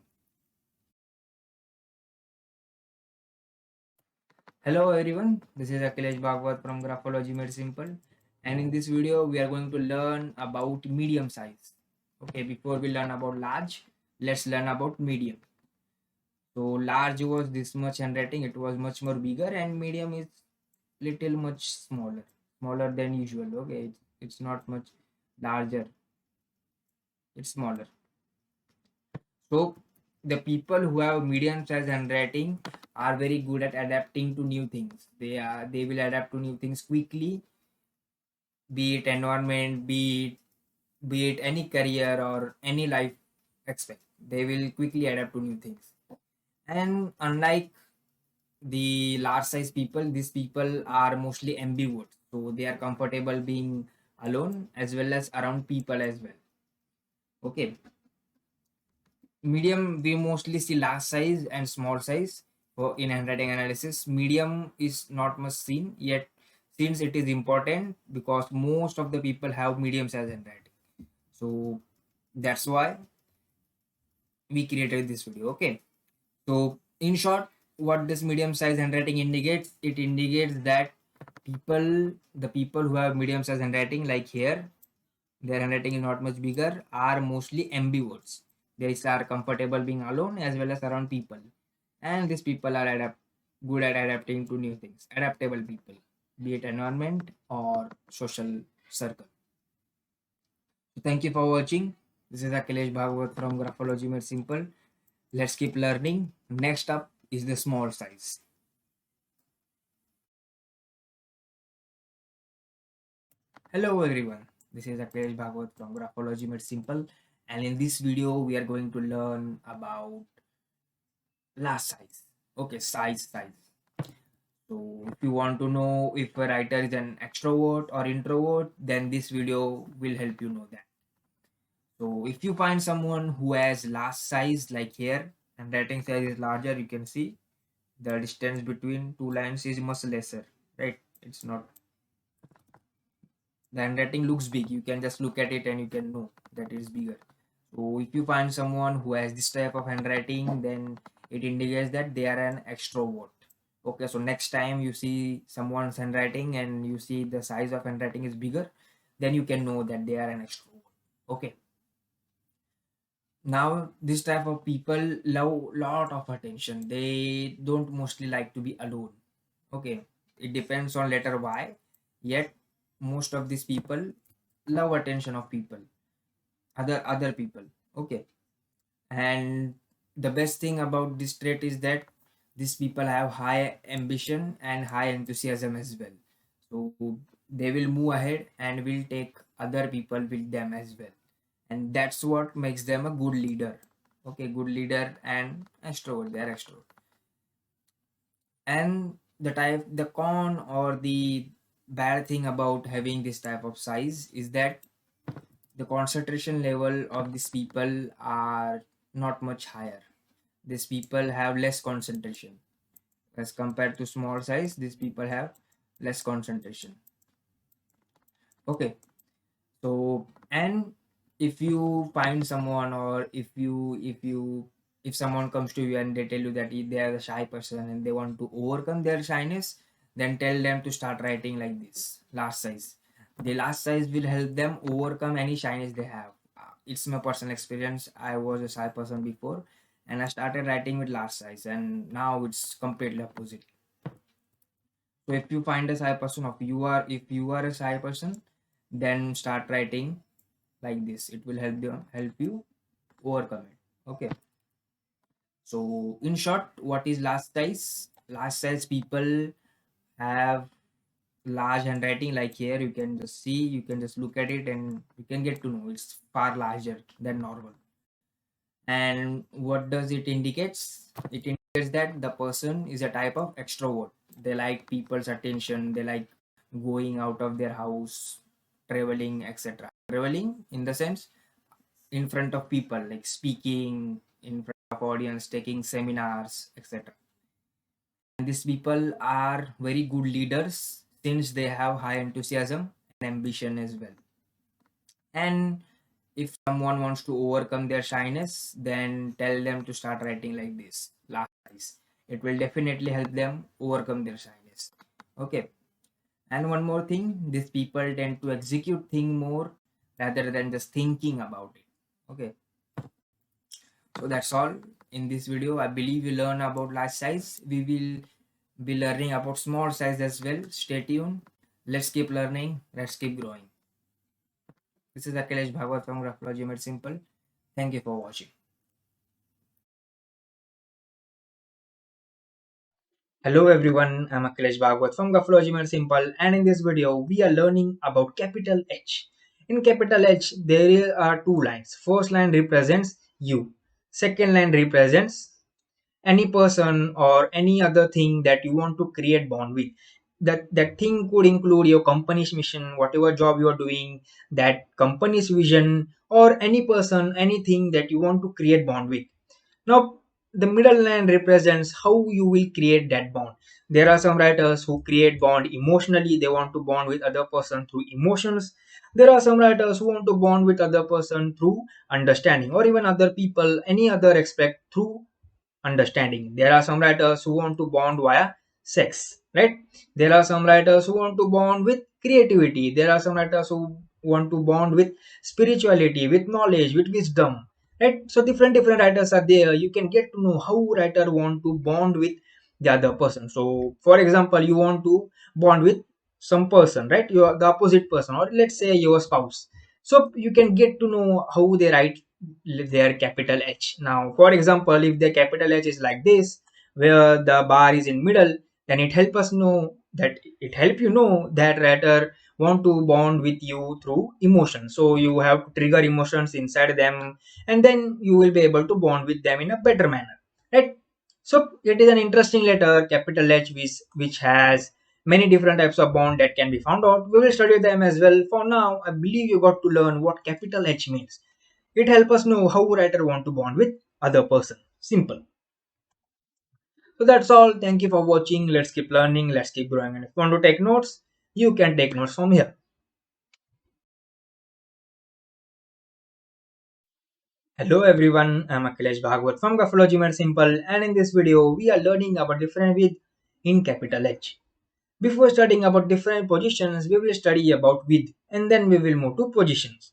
Hello everyone. This is Akhilesh Bhagwat from Graphology Made Simple. And in this video, we are going to learn about medium size. Okay, before we learn about large, let's learn about medium. So large was this much handwriting, it was much more bigger, and medium is little much smaller than usual. Okay, it's not much larger, it's smaller. So the people who have medium size handwriting are very good at adapting to new things. They will adapt to new things quickly, be it environment, be it any career or any life aspect. They will quickly adapt to new things. And unlike the large size people, these people are mostly ambivert, so they are comfortable being alone as well as around people as well. Okay, medium, we mostly see large size and small size for in handwriting analysis. Medium is not much seen yet, since it is important because most of the people have medium size handwriting. So that's why we created this video. Okay, so in short, what this medium size handwriting indicates, it indicates that the people who have medium size handwriting like here, their handwriting is not much bigger, are mostly ambiverts. They are comfortable being alone as well as around people, and these people are good at adapting to new things. Adaptable people, be it environment or social circle. So thank you for watching. This is Akhilesh Bhagwat from Graphology Made Simple. Let's keep learning. Next up is the small size. Hello everyone. This is Akhilesh Bhagwat from Graphology Made Simple, and in this video we are going to learn about last size. Okay, size. So if you want to know if a writer is an extrovert or introvert, then this video will help you know that. So if you find someone who has last size like here and writing size is larger, you can see the distance between two lines is much lesser, right? It's not, the handwriting looks big. You can just look at it and you can know that it is bigger. So if you find someone who has this type of handwriting, then it indicates that they are an extrovert. Okay, so next time you see someone's handwriting and you see the size of handwriting is bigger, then you can know that they are an extrovert. Okay, now this type of people love lot of attention. They don't mostly like to be alone. Okay, it depends on letter Y, yet most of these people love attention of people, other people. Okay, and the best thing about this trait is that these people have high ambition and high enthusiasm as well. So they will move ahead and will take other people with them as well, and that's what makes them a good leader. Okay, good leader and extrovert, they are extrovert. And the con or the bad thing about having this type of size is that the concentration level of these people are not much higher. These people have less concentration as compared to small size. These people have less concentration. Okay, so and if you find someone, or if someone comes to you and they tell you that they are a shy person and they want to overcome their shyness, then tell them to start writing like this last size. The last size will help them overcome any shyness they have. It's my personal experience. I was a shy person before and I started writing with last size, and now it's completely opposite. So if you find a shy person, if you are a shy person, then start writing like this. It will help you overcome it. Okay, so in short, what is last size? Last size people have large handwriting. Like here you can just see, you can just look at it and you can get to know it's far larger than normal. And what does it indicates? It indicates that the person is a type of extrovert. They like people's attention, they like going out of their house, traveling, etc. Traveling in the sense in front of people, like speaking in front of audience, taking seminars, etc. And these people are very good leaders since they have high enthusiasm and ambition as well. And if someone wants to overcome their shyness, then tell them to start writing like this last size. It will definitely help them overcome their shyness. Okay, and one more thing, these people tend to execute thing more rather than just thinking about it. Okay, so that's all in this video. I believe you learn about large size. We will be learning about small size as well. Stay tuned. Let's keep learning. Let's keep growing. This is Akhilesh Bhagwat from Graphology Made Simple. Thank you for watching. Hello everyone, I'm Akhilesh Bhagwat from Graphologymadesimple, and in this video we are learning about capital H. In capital H there are two lines. First line represents you. Second line represents any person or any other thing that you want to create bond with. That thing could include your company's mission, whatever job you are doing, that company's vision, or any person, anything that you want to create bond with. Now, the middle line represents how you will create that bond. There are some writers who create bond emotionally. They want to bond with other person through emotions. There are some writers who want to bond with other person through understanding, or even other people, any other aspect through understanding. There are some writers who want to bond via sex, right? There are some writers who want to bond with creativity. There are some writers who want to bond with spirituality, with knowledge, with wisdom, right? So different writers are there. You can get to know how writer want to bond with the other person. So for example, you want to bond with some person, right? You are the opposite person, or let's say your spouse. So you can get to know how they write their capital H. Now for example, if the capital H is like this, where the bar is in middle, then it help you know that writer want to bond with you through emotion. So you have to trigger emotions inside them, and then you will be able to bond with them in a better manner, right? So it is an interesting letter, capital H, which has many different types of bond that can be found out. We will study them as well. For now, I believe you got to learn what capital H means. It helps us know how writer want to bond with other person. Simple. So that's all. Thank you for watching. Let's keep learning. Let's keep growing. And if you want to take notes, you can take notes from here. Hello everyone. I'm Akhilesh Bhagwat from Graphologymadesimple, and in this video, we are learning about different with in capital H. Before studying about different positions, we will study about with, and then we will move to positions.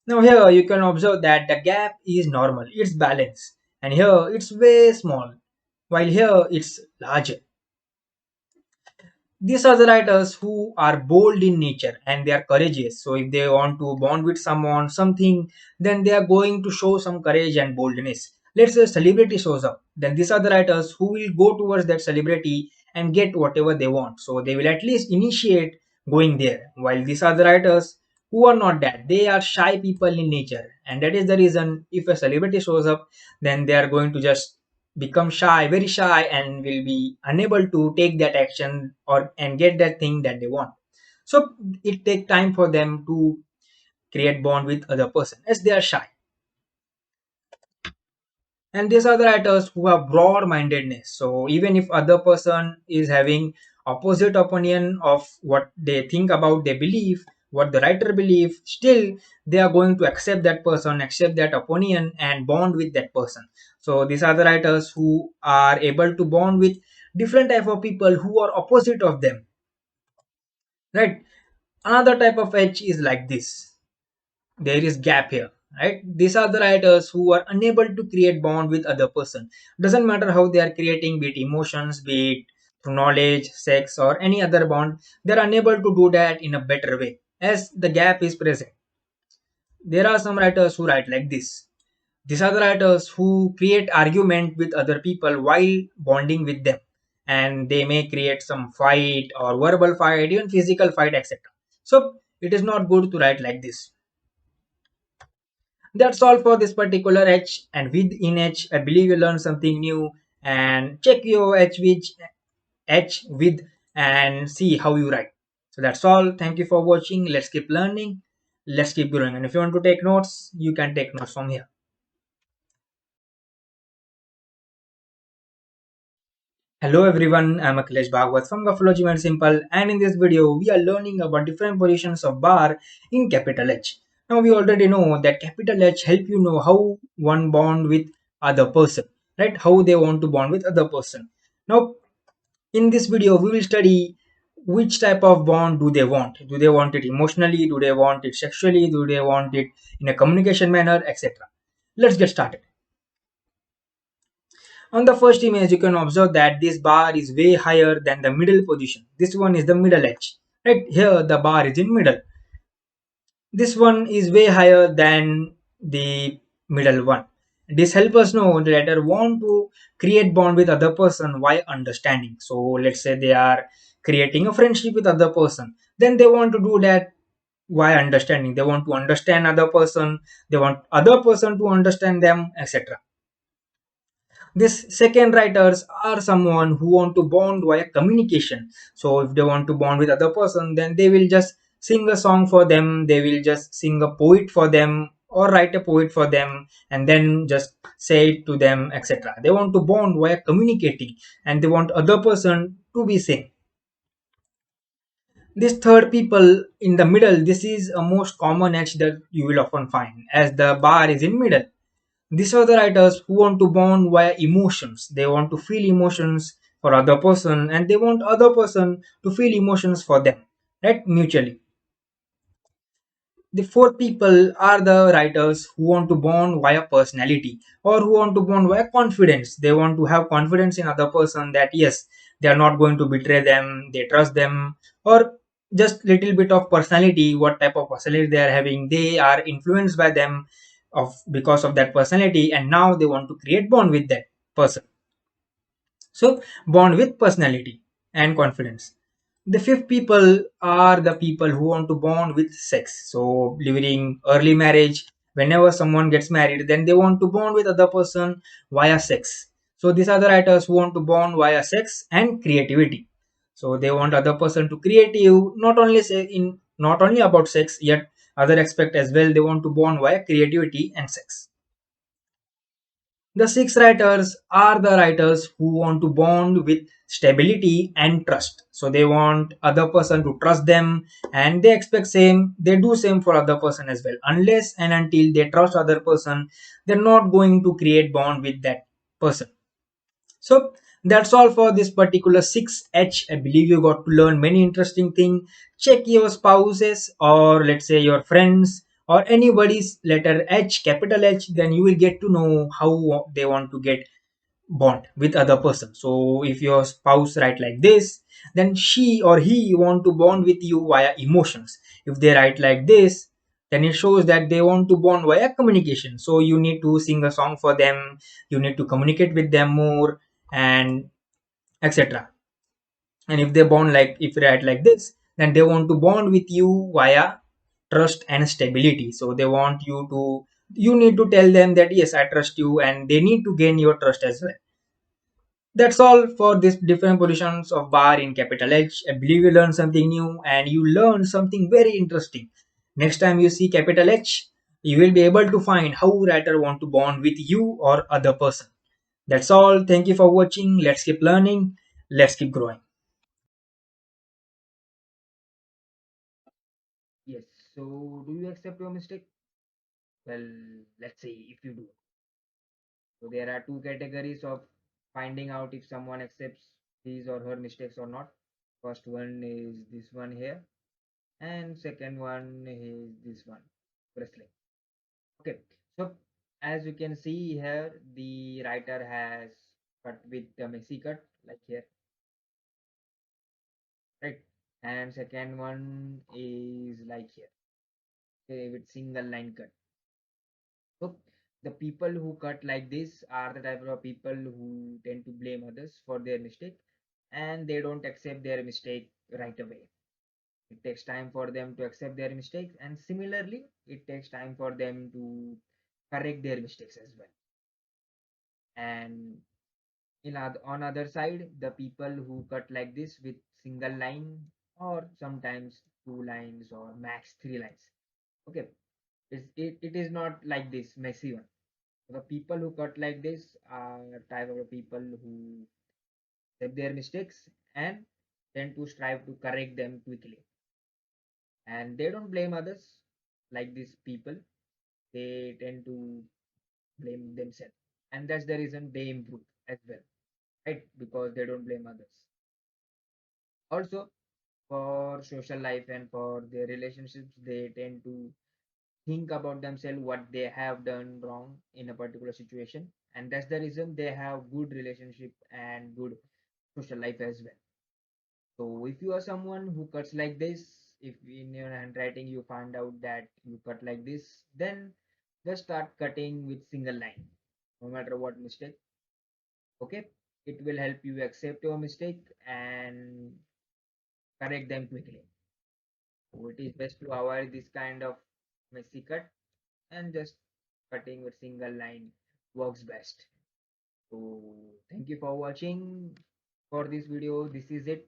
Now here you can observe that the gap is normal, it's balanced, and here it's way small, while here it's larger. These are the writers who are bold in nature and they are courageous. So if they want to bond with someone, something, then they are going to show some courage and boldness. Let's say a celebrity shows up, then these are the writers who will go towards that celebrity and get whatever they want. So they will at least initiate going there. While these are the writers who are not that, they are shy people in nature, and that is the reason if a celebrity shows up, then they are going to just become shy, very shy, and will be unable to take that action or and get that thing that they want. So it take time for them to create bond with other person as they are shy. And these are the writers who have broad mindedness. So even if other person is having opposite opinion of what they think about, they believe what the writer believe, still they are going to accept that person, accept that opinion, and bond with that person. So these are the writers who are able to bond with different type of people who are opposite of them, right? Another type of edge is like this. There is gap here, right? These are the writers who are unable to create bond with other person. Doesn't matter how they are creating, be it emotions, be it through knowledge, sex, or any other bond, they're unable to do that in a better way as the gap is present. There are some writers who write like this. These are the writers who create argument with other people while bonding with them, and they may create some fight or verbal fight, even physical fight, etc. So it is not good to write like this. That's all for this particular H, and with in H, I believe you learned something new, and check your H with and see how you write. So that's all. Thank you for watching. Let's keep learning. Let's keep growing. And if you want to take notes, you can take notes from here. Hello everyone, I'm Akhilesh Bhagwat from Graphologymadesimple, and in this video we are learning about different positions of bar in capital H. Now we already know that capital H help you know how one bond with other person, right? How they want to bond with other person. Now in this video we will study which type of bond do they want. Do they want it emotionally? Do they want it sexually? Do they want it in a communication manner, etc. Let's get started. On the first image, you can observe that this bar is way higher than the middle position. This one is the middle edge. Right here, the bar is in middle. This one is way higher than the middle one. This helps us know the letter want to create bond with other person while understanding. So let's say they are creating a friendship with other person. Then they want to do that while understanding. They want to understand other person. They want other person to understand them, etc. This second writers are someone who want to bond via communication. So if they want to bond with other person, then they will just sing a song for them, they will just sing a poet for them or write a poet for them and then just say it to them, etc. They want to bond via communicating and they want other person to be same. This third people in the middle, this is a most common edge that you will often find as the bar is in middle. These are the writers who want to bond via emotions. They want to feel emotions for other person and they want other person to feel emotions for them, right? Mutually. The fourth people are the writers who want to bond via personality or who want to bond via confidence. They want to have confidence in other person that yes, they are not going to betray them, they trust them, or just little bit of personality, what type of personality they are having, they are influenced by them of because of that personality, and now they want to create bond with that person. So bond with personality and confidence. The fifth people are the people who want to bond with sex. So during early marriage, whenever someone gets married, then they want to bond with other person via sex. So these are the writers who want to bond via sex and creativity. So they want other person to creative, not only say in not only about sex, yet other aspect as well. They want to bond via creativity and sex. The six writers are the writers who want to bond with stability and trust. So they want other person to trust them, and they expect same, they do same for other person as well. Unless and until they trust other person, they're not going to create bond with that person. So that's all for this particular 6H. I believe you got to learn many interesting things. Check your spouses or let's say your friends or anybody's letter H, capital H, then you will get to know how they want to get bond with other person. So if your spouse write like this, then she or he want to bond with you via emotions. If they write like this, then it shows that they want to bond via communication. So you need to sing a song for them, you need to communicate with them more, and etc. And if they bond like, if they write like this, then they want to bond with you via trust and stability. So they want you to, you need to tell them that yes, I trust you, and they need to gain your trust as well. That's all for this different positions of bar in capital H. I believe you learned something new and you learned something very interesting. Next time you see capital H, you will be able to find how writer want to bond with you or other person. That's all. Thank you for watching. Let's keep learning. Let's keep growing. Yes. So, do you accept your mistake? Well, let's see if you do. So, there are two categories of finding out if someone accepts his or her mistakes or not. First one is this one here, and second one is this one, wrestling. Okay. So, as you can see here, the writer has cut with the messy cut, like here, right? And second one is like here, okay, with single line cut. So the people who cut like this are the type of people who tend to blame others for their mistake, and they don't accept their mistake right away. It takes time for them to accept their mistakes, and similarly, it takes time for them to correct their mistakes as well. And on other side, the people who cut like this with single line or sometimes two lines or max three lines. Okay, it is not like this messy one. The people who cut like this are type of people who accept their mistakes and tend to strive to correct them quickly. And they don't blame others like these people. They tend to blame themselves. And that's the reason they improve as well, right? Because they don't blame others. Also, for social life and for their relationships, they tend to think about themselves what they have done wrong in a particular situation, and that's the reason they have good relationship and good social life as well. So if you are someone who cuts like this, if in your handwriting you find out that you cut like this, then just start cutting with single line, no matter what mistake. Okay, it will help you accept your mistake and correct them quickly. So it is best to avoid this kind of messy cut, and just cutting with single line works best. So thank you for watching for this video. This is it.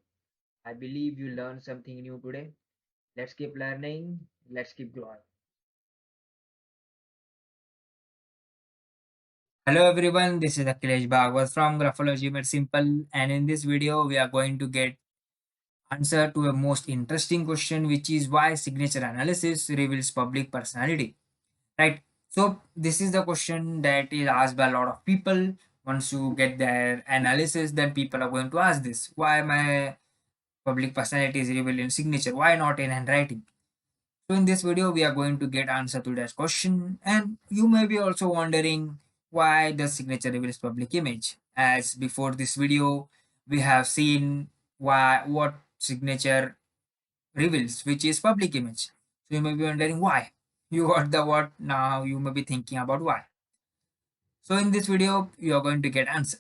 I believe you learned something new today. Let's keep learning. Let's keep growing. Hello everyone, this is Akhilesh Bhagwat from Graphology Made Simple, and in this video we are going to get answer to a most interesting question, which is why signature analysis reveals public personality. Right? So this is the question that is asked by a lot of people. Once you get their analysis, then people are going to ask this: why my public personality is revealed in signature? Why not in handwriting? So in this video, we are going to get answer to that question, and you may be also wondering why the signature reveals public image. As before this video, we have seen why what signature reveals, which is public image. So you may be wondering why. You got the what, now you may be thinking about why. So in this video, you are going to get answer.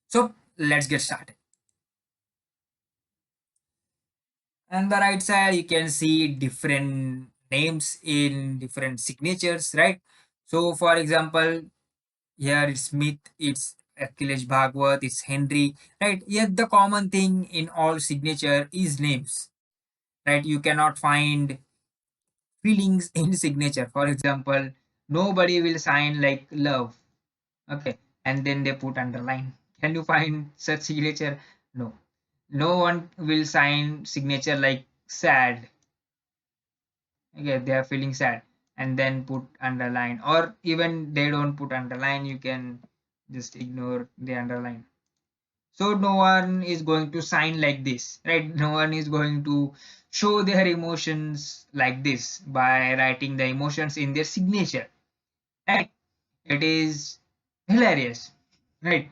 So let's get started. On the right side, you can see different names in different signatures, right? So for example, here it's Smith, it's Akhilesh Bhagwat, it's Henry, right? Yet the common thing in all signature is names, right? You cannot find feelings in signature. For example, nobody will sign like love, okay, and then they put underline. Can you find such signature? No. No one will sign signature like sad. Okay, they are feeling sad and then put underline, or even they don't put underline, you can just ignore the underline. So no one is going to sign like this, right? No one is going to show their emotions like this by writing the emotions in their signature, right? It is hilarious, right?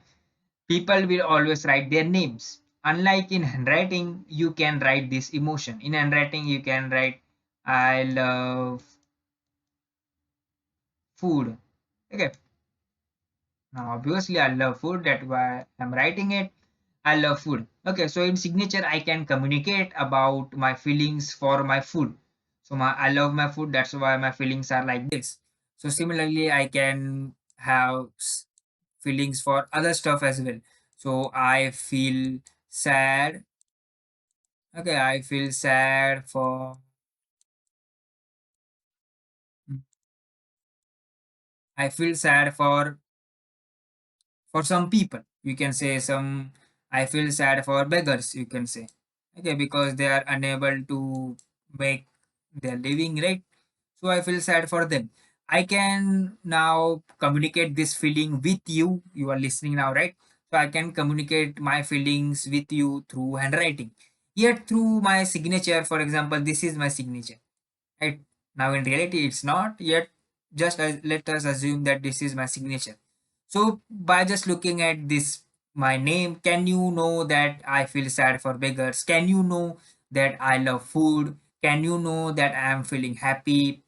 People will always write their names. Unlike in handwriting, you can write this emotion. In handwriting, you can write, I love food. Okay. Now, obviously, I love food. That's why I'm writing it. I love food. Okay. So in signature, I can communicate about my feelings for my food. So I love my food. That's why my feelings are like this. So similarly, I can have feelings for other stuff as well. So I feel sad. Okay, I feel sad for I feel sad for some people. You can say some I feel sad for beggars, you can say. Okay, because they are unable to make their living, right? So I feel sad for them. I can now communicate this feeling with you. You are listening now, right? So I can communicate my feelings with you through handwriting. Yet through my signature, for example, this is my signature. Right now, in reality, it's not yet. Just let us assume that this is my signature. So, by just looking at this, my name, can you know that I feel sad for beggars? Can you know that I love food? Can you know that I am feeling happy?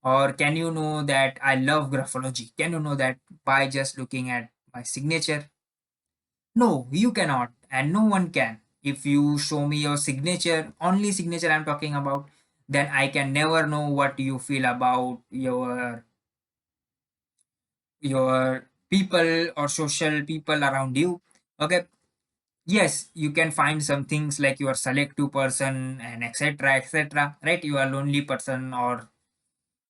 Or can you know that I love graphology? Can you know that by just looking at my signature? No, you cannot, and no one can. If you show me your signature, only signature I'm talking about, then I can never know what you feel about your people or social people around you. Okay. Yes, you can find some things like you are selective person and etc. etc. Right? You are lonely person or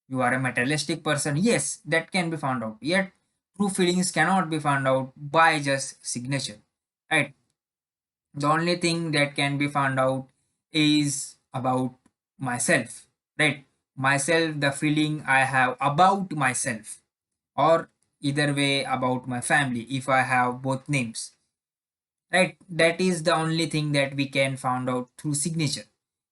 you are a materialistic person. Yes, that can be found out. Yet true feelings cannot be found out by just signature. Right? The only thing that can be found out is about myself, right? Myself, the feeling I have about myself, or either way about my family if I have both names, right? That is the only thing that we can find out through signature.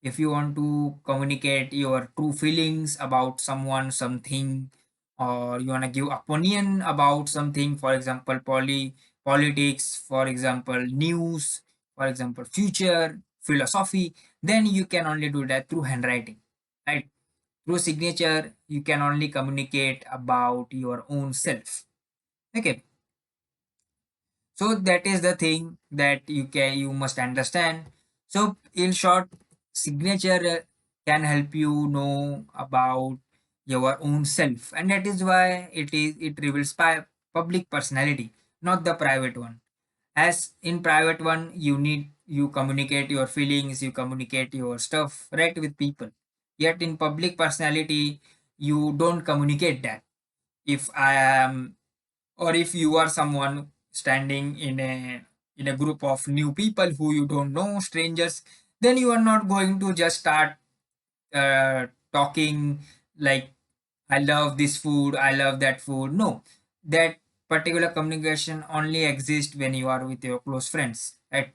If you want to communicate your true feelings about someone, something, or you want to give opinion about something, for example politics, for example news, for example future philosophy, then you can only do that through handwriting, right? Through signature you can only communicate about your own self. Okay, so that is the thing that you must understand. So in short, signature can help you know about your own self, and that is why it reveals public personality, not the private one. As in private one, you communicate your feelings, you communicate your stuff right with people. Yet in public personality, you don't communicate that. If I am, or if you are someone standing in a group of new people who you don't know, strangers, then you are not going to just start talking like I love this food, I love that food. No, that particular communication only exists when you are with your close friends, right?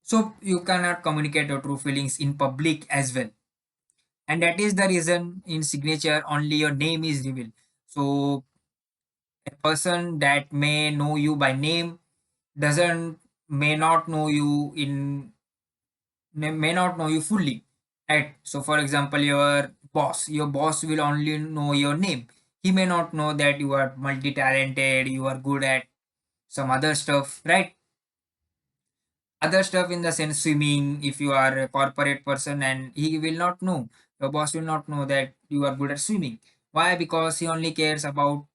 So you cannot communicate your true feelings in public as well. And that is the reason in signature only your name is revealed. So a person that may know you by name doesn't may not know you in may not know you fully, right? So for example, your boss will only know your name. He may not know that you are multi-talented, you are good at some other stuff, right? Other stuff in the sense swimming, if you are a corporate person, and he will not know, your boss will not know that you are good at swimming. Why? Because he only cares about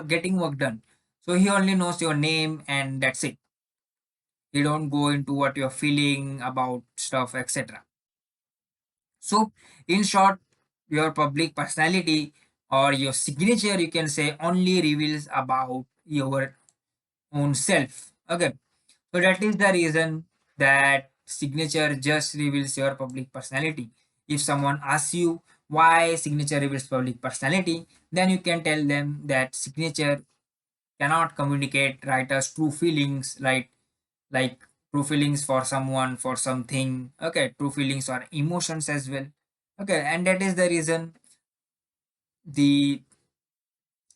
getting work done. So he only knows your name and that's it. He don't go into what you're feeling about stuff, etc. So, in short, your public personality or your signature, you can say, only reveals about your own self. Okay, so that is the reason that signature just reveals your public personality. If someone asks you why signature reveals public personality, then you can tell them that signature cannot communicate writer's true feelings, right? Like true feelings for someone, for something. Okay, true feelings or emotions as well. Okay, and that is the reason the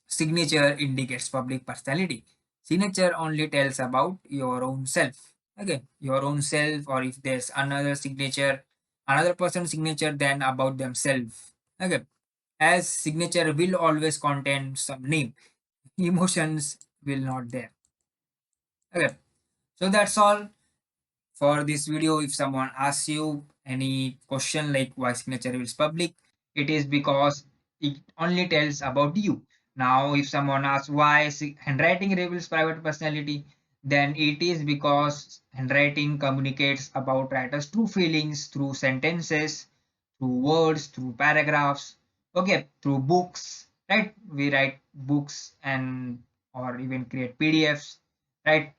signature indicates public personality. Signature only tells about your own self. Okay, your own self, or if there's another signature, another person's signature, then about themselves. Okay, as signature will always contain some name, emotions will not there. Okay, so that's all for this video. If someone asks you any question like why signature is public, it is because it only tells about you. Now if someone asks why handwriting reveals private personality, then it is because handwriting communicates about writer's true feelings through sentences, through words, through paragraphs, okay, through books, right? We write books and or even create PDFs, right?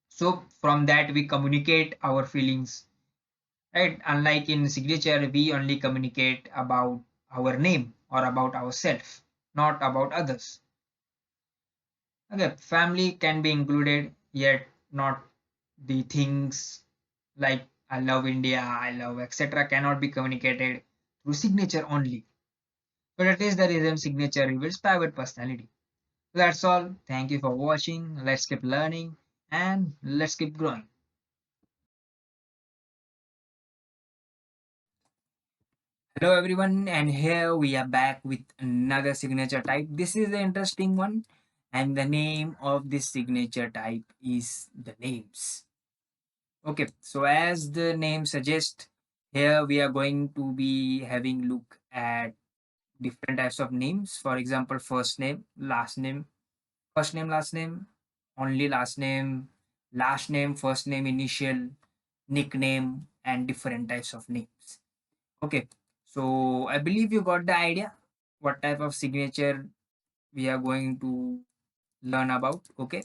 So from that we communicate our feelings, right? Unlike in signature, we only communicate about our name or about ourselves, not about others. Okay, family can be included, yet not the things like I love India, I love etc. cannot be communicated through signature only. So that is the reason signature reveals private personality. So that's all. Thank you for watching. Let's keep learning and let's keep growing. Hello everyone, and here we are back with another signature type. This is the interesting one, and the name of this signature type is the names. Okay, so as the name suggests, here we are going to be having look at different types of names. For example, first name, last name, first name, last name, only last name, first name, initial, nickname, and different types of names. Okay, so I believe you got the idea what type of signature we are going to learn about. Okay,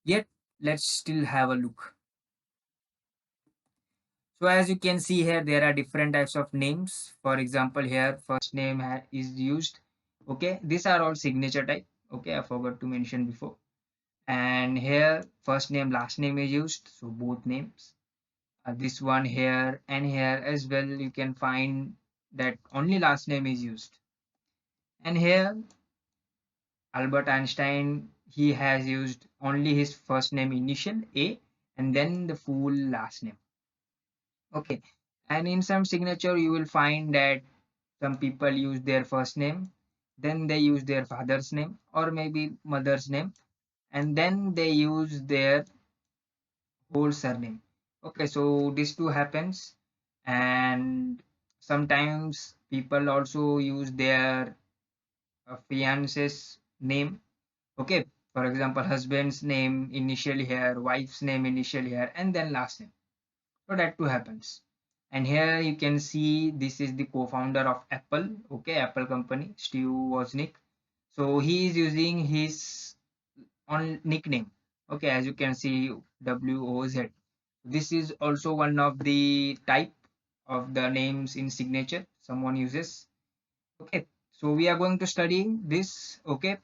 yet let's still have a look. So as you can see here, there are different types of names. For example, here first name is used. Okay, these are all signature type. Okay, I forgot to mention before. And here first name, last name is used. So both names. This one here and here as well, you can find that only last name is used. And here Albert Einstein, he has used only his first name initial A and then the full last name. Okay. And in some signature, you will find that some people use their first name, then they use their father's name or maybe mother's name, and then they use their whole surname. Okay, so this too happens. And sometimes people also use their fiance's name. Okay, for example, husband's name initially here, wife's name initially here, and then last name. So that too happens. And here you can see this is the co-founder of Apple. Okay, Apple company, Steve Wozniak. So he is using his on nickname. Okay, as you can see, WOZ. This is also one of the type of the names in signature someone uses. Okay, so we are going to study this. Okay,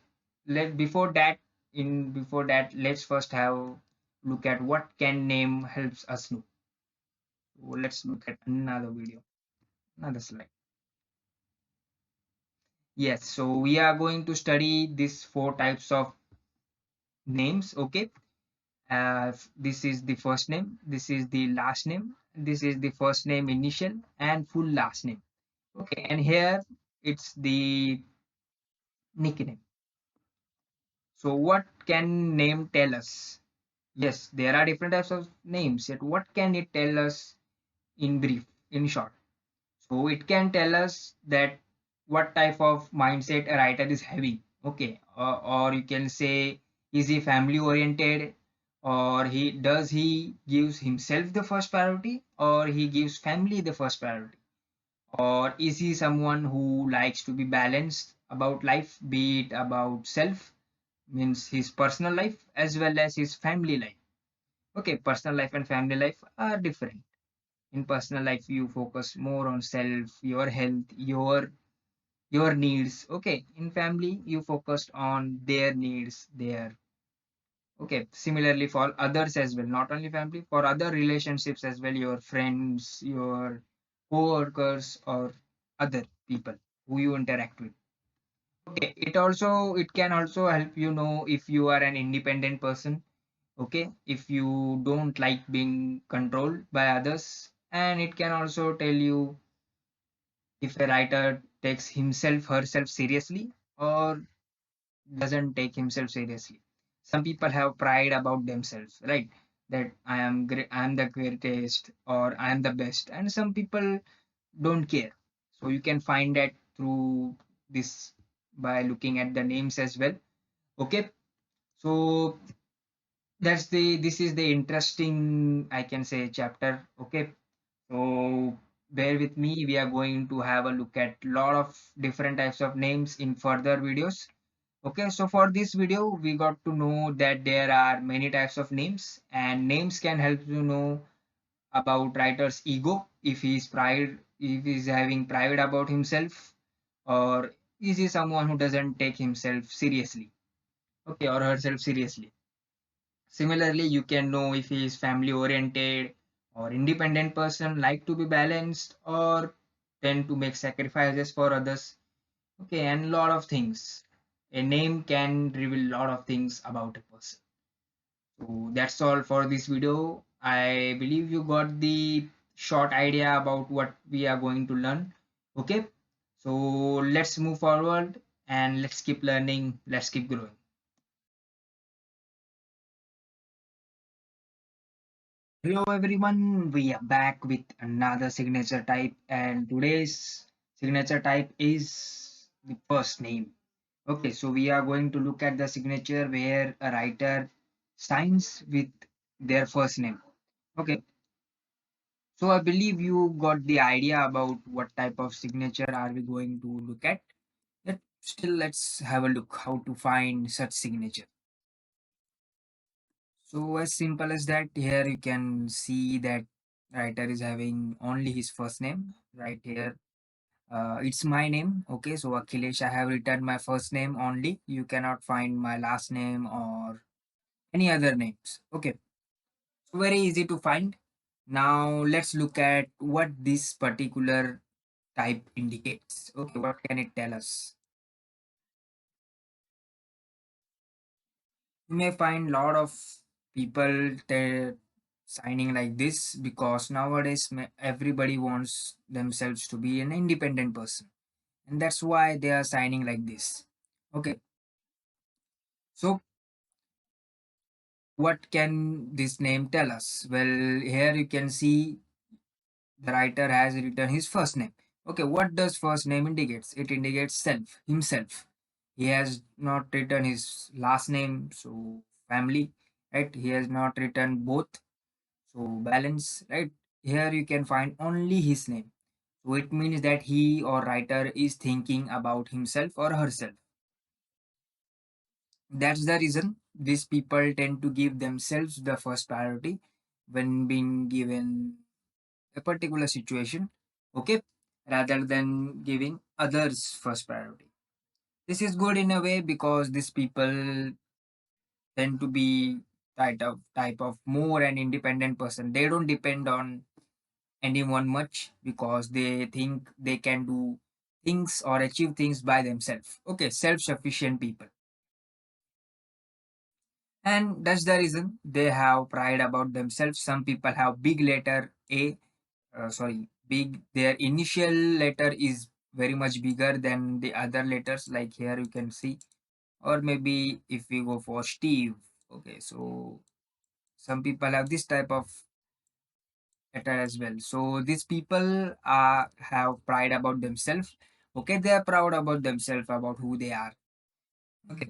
let before that let's first have look at what can name helps us know. So let's look at another video, another slide. Yes, so we are going to study these four types of names. Okay, this is the first name, this is the last name, this is the first name initial and full last name. Okay, and here it's the nickname. So what can name tell us? Yes, there are different types of names. Yet what can it tell us in brief, in short? So it can tell us that what type of mindset a writer is having. Okay, or you can say, is he family oriented, or he gives himself the first priority, or he gives family the first priority, or is he someone who likes to be balanced about life, be it about self, means his personal life as well as his family life. Okay, personal life and family life are different. In personal life you focus more on self, your health, your needs. Okay, in family you focused on their needs, their. Okay, similarly for others as well, not only family, for other relationships as well, your friends, your co-workers, or other people who you interact with. Okay, it can also help you know if you are an independent person. Okay, if you don't like being controlled by others, and it can also tell you if a writer takes himself herself seriously or doesn't take himself seriously. Some people have pride about themselves, right? That I am the greatest or I am the best, and some people don't care. So you can find that through this by looking at the names as well. Okay, so this is the interesting, I can say, chapter. Okay, so bear with me. We are going to have a look at lot of different types of names in further videos. Okay, so for this video, we got to know that there are many types of names, and names can help you know about writer's ego, if he is pride, if he is having pride about himself, or is he someone who doesn't take himself seriously, okay, or herself seriously. Similarly, you can know if he is family oriented or independent person, like to be balanced or tend to make sacrifices for others. Okay, and a lot of things. A name can reveal a lot of things about a person. So that's all for this video. I believe you got the short idea about what we are going to learn. Okay, so let's move forward and let's keep learning. Let's keep growing. Hello everyone, we are back with another signature type, and today's signature type is the first name. Okay, so we are going to look at the signature where a writer signs with their first name. Okay, so I believe you got the idea about what type of signature are we going to look at. Yet still, let's have a look how to find such signature. So as simple as that, here you can see that writer is having only his first name right here. It's my name. Okay, so Akhilesh, I have written my first name only. You cannot find my last name or any other names. Okay, so very easy to find. Now let's look at what this particular type indicates. Okay, what can it tell us? You may find lot of people signing like this because nowadays everybody wants themselves to be an independent person, and that's why they are signing like this. Okay, so what can this name tell us? Well, here you can see the writer has written his first name. Okay, what does first name indicates? It indicates self, himself. He has not written his last name, so family, right? He has not written both, so balance, right? Here you can find only his name. So it means that he or writer is thinking about himself or herself. That's the reason these people tend to give themselves the first priority when being given a particular situation, okay, rather than giving others first priority. This is good in a way because these people tend to be type of more an independent person. They don't depend on anyone much because they think they can do things or achieve things by themselves. Okay, self-sufficient people. And that's the reason they have pride about themselves. Some people have big letter A, big, their initial letter is very much bigger than the other letters, like here you can see. Or maybe if we go for Steve, okay, so some people have this type of letter as well. So these people have pride about themselves. Okay, they are proud about themselves, about who they are. Okay,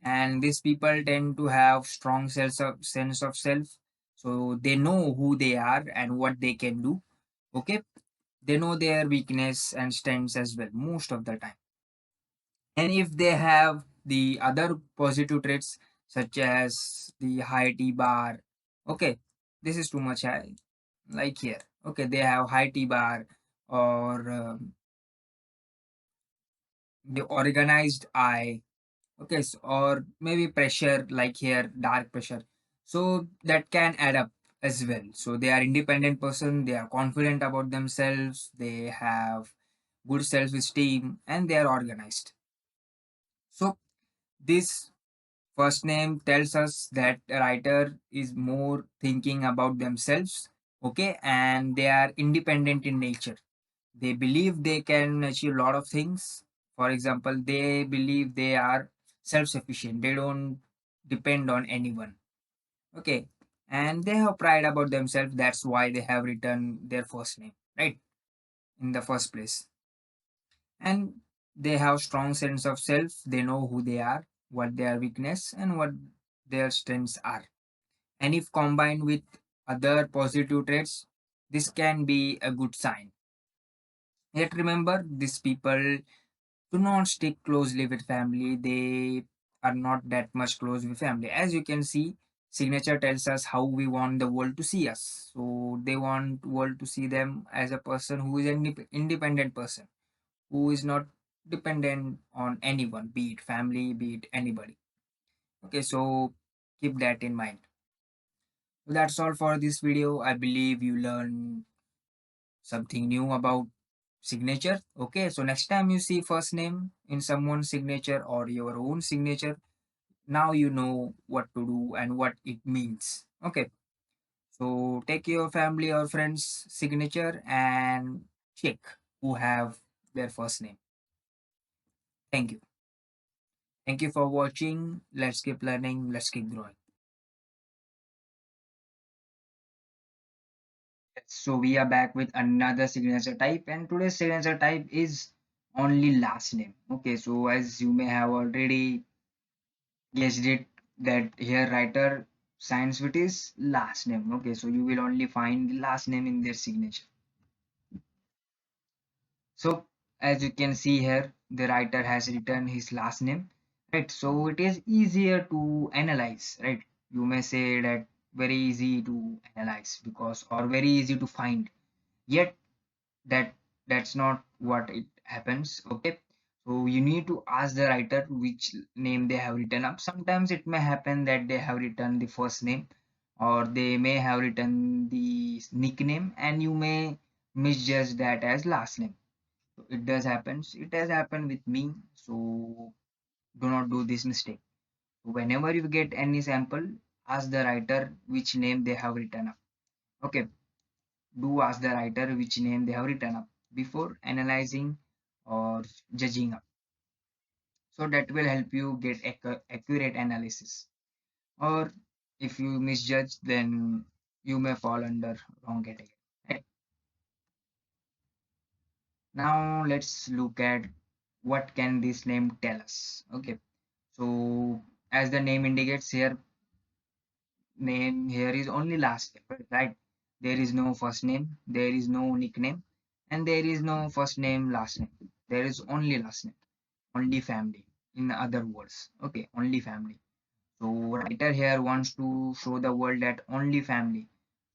and these people tend to have strong sense of self. So they know who they are and what they can do. Okay, they know their weakness and strengths as well most of the time. And if they have the other positive traits such as the high T bar, okay, this is too much high, like here. Okay, they have high T bar or the organized eye. Okay, or maybe pressure, like here, dark pressure. So that can add up as well. So they are independent person, they are confident about themselves, they have good self-esteem, and they are organized. So this first name tells us that a writer is more thinking about themselves, okay, and they are independent in nature. They believe they can achieve a lot of things. For example, they believe they are self-sufficient. They don't depend on anyone. Okay, and they have pride about themselves. That's why they have written their first name, right, in the first place. And they have strong sense of self. They know who they are, what their weakness, and what their strengths are. And if combined with other positive traits, this can be a good sign. Yet remember, these people do not stick closely with family. They are not that much close with family. As you can see, signature tells us how we want the world to see us. So they want world to see them as a person who is an independent person, who is not dependent on anyone, be it family, be it anybody. Okay, so keep that in mind. So that's all for this video. I believe you learned something new about signature. Okay, so next time you see first name in someone's signature or your own signature, now you know what to do and what it means. Okay, so take your family or friends signature and check who have their first name. Thank you. Thank you for watching. Let's keep learning. Let's keep growing. So we are back with another signature type, and today's signature type is only last name. Okay, so as you may have already guessed it, that here writer signs with his last name. Okay, so you will only find the last name in their signature. So as you can see here, the writer has written his last name, right? So it is easier to analyze, right? You may say that very easy to analyze because, or very easy to find. Yet that that's not what it happens. Okay, so you need to ask the writer which name they have written up. Sometimes it may happen that they have written the first name, or they may have written the nickname, and you may misjudge that as last name. So it does happens, it has happened with me. So do not do this mistake. Whenever you get any sample, ask the writer which name they have written up. Okay, do ask the writer which name they have written up before analyzing or judging up. So that will help you get accurate analysis. Or if you misjudge, then you may fall under wrong category. Right? Now let's look at what can this name tell us. Okay, so as the name indicates here, name here is only last name, right? There is no first name, there is no nickname, and there is no first name, last name. There is only last name, only family. In other words, okay, only family. So writer here wants to show the world that only family.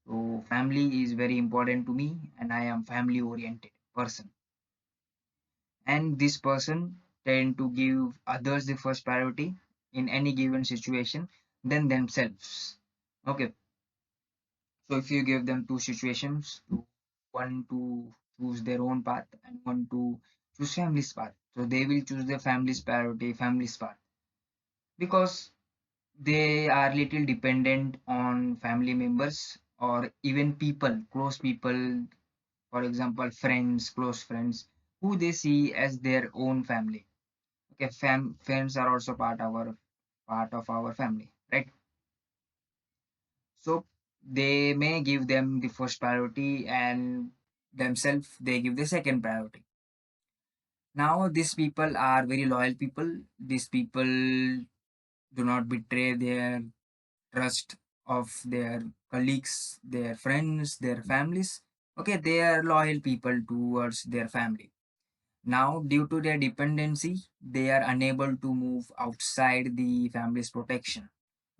So family is very important to me, and I am family oriented person. And this person tend to give others the first priority in any given situation. than themselves. Okay, so if you give them two situations, one to choose their own path and one to choose family's path, so they will choose their family's priority, family's path, because they are little dependent on family members or even people, close people, for example, friends, close friends, who they see as their own family. Okay, friends are also part of our family, right? So they may give them the first priority and themselves they give the second priority. Now these people are very loyal people. These people do not betray their trust of their colleagues, their friends, their families. Okay, they are loyal people towards their family. Now, due to their dependency, they are unable to move outside the family's protection.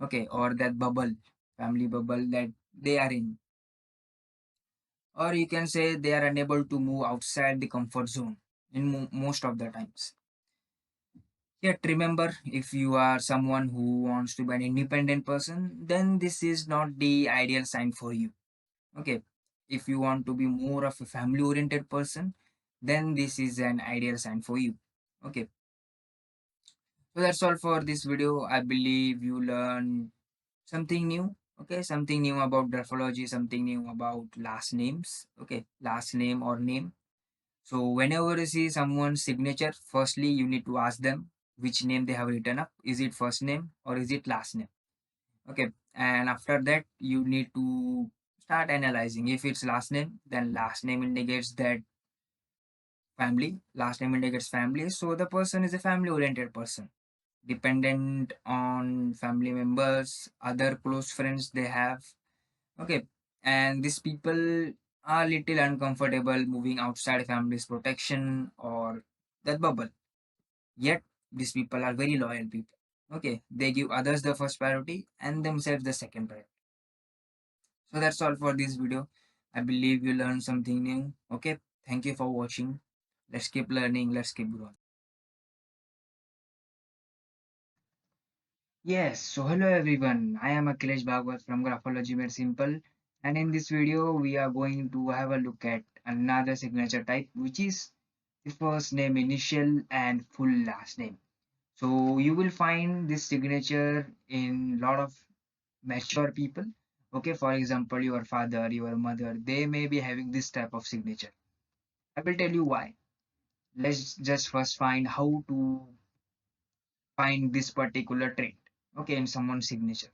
Okay, or that bubble, family bubble that they are in. Or you can say they are unable to move outside the comfort zone in most of the times. Yet remember, if you are someone who wants to be an independent person, then this is not the ideal sign for you. Okay, if you want to be more of a family oriented person, then this is an ideal sign for you. Okay, so that's all for this video. I believe you learned something new. Okay, something new about graphology, something new about last names. Okay, last name or name. So whenever you see someone's signature, firstly you need to ask them which name they have written up. Is it first name or is it last name? Okay, and after that you need to start analyzing. If it's last name, then last name indicates that family. Last name indicates family, so the person is a family oriented person, dependent on family members, other close friends they have. Okay, and these people are little uncomfortable moving outside family's protection or that bubble. Yet these people are very loyal people. Okay, they give others the first priority and themselves the second priority. So that's all for this video. I believe you learned something new. Okay, thank you for watching. Let's keep learning, let's keep growing. Yes, so hello everyone. I am Akhilesh Bhagwat from Graphology Made Simple, and in this video we are going to have a look at another signature type, which is the first name initial and full last name. So you will find this signature in lot of mature people. Okay, for example, your father, your mother, they may be having this type of signature. I will tell you why. Let's just first find how to find this particular trait. Okay, in someone's signature.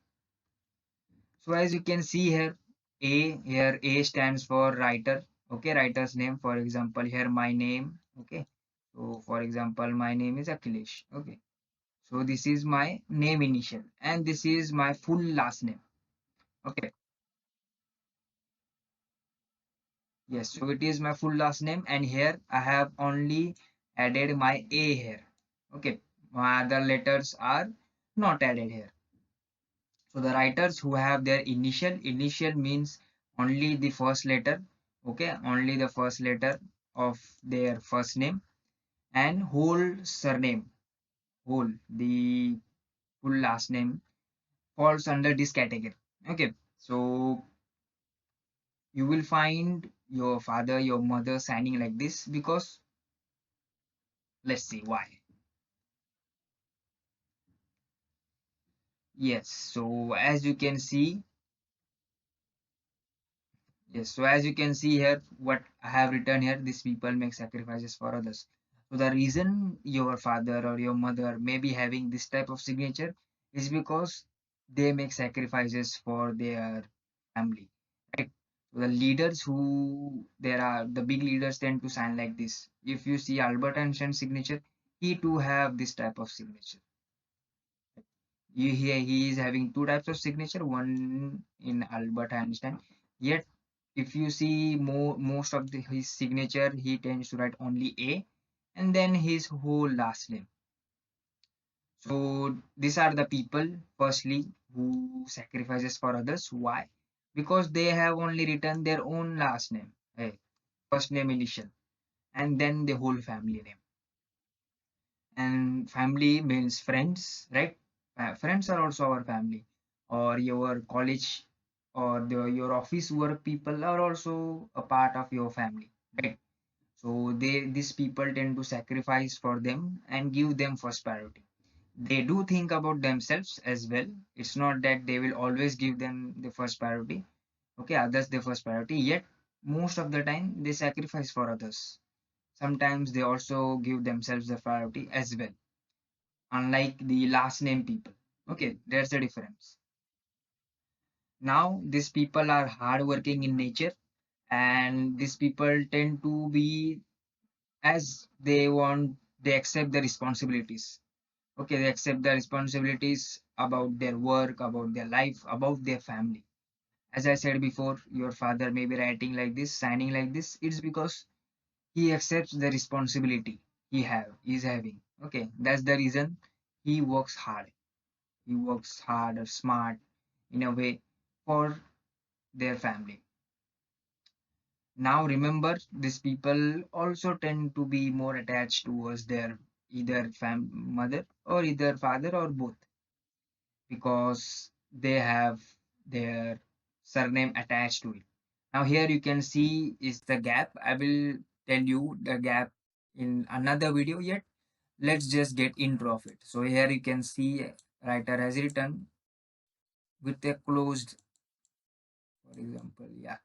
So as you can see here, A stands for writer. Okay, writer's name. For example, here my name. Okay, so for example, my name is Akhilesh. Okay, so this is my name initial, and this is my full last name. Okay, yes, so it is my full last name, and here I have only added my A here. Okay, my other letters are not added here. So the writers who have their initial means only the first letter, okay, only the first letter of their first name, and whole surname, whole, the full last name falls under this category. Okay, so you will find your father, your mother signing like this because let's see why. Yes, so as you can see, yes, so as you can see here, what I have written here, these people make sacrifices for others. So the reason your father or your mother may be having this type of signature is because they make sacrifices for their family, right? So the leaders who there are, the big leaders tend to sign like this. If you see Albert Einstein's signature, he too have this type of signature. You hear he is having two types of signature, one in Albert Einstein. Yet, if you see most of his signature, he tends to write only A and then his whole last name. So these are the people, firstly, who sacrifices for others. Why? Because they have only written their own last name, first name initial, and then the whole family name. And family means friends, right? Friends are also our family. or your college or your office work people are also a part of your family, right? So these people tend to sacrifice for them and give them first priority. They do think about themselves as well. It's not that they will always give them the first priority. Okay, others the first priority. Yet most of the time they sacrifice for others. Sometimes they also give themselves the priority as well. Unlike the last name people. Okay, there's the difference. Now these people are hardworking in nature, and these people tend to be as they want. They accept the responsibilities. Okay, they accept the responsibilities about their work, about their life, about their family. As I said before, your father may be writing like this, signing like this. It's because he accepts the responsibility he's having. Okay, that's the reason he works hard. He works hard or smart in a way for their family. Now remember, these people also tend to be more attached towards their either mother or either father or both, because they have their surname attached to it. Now here you can see is the gap. I will tell you the gap in another video yet. Let's just get intro of it. So here you can see writer has written with a closed, for example, yeah.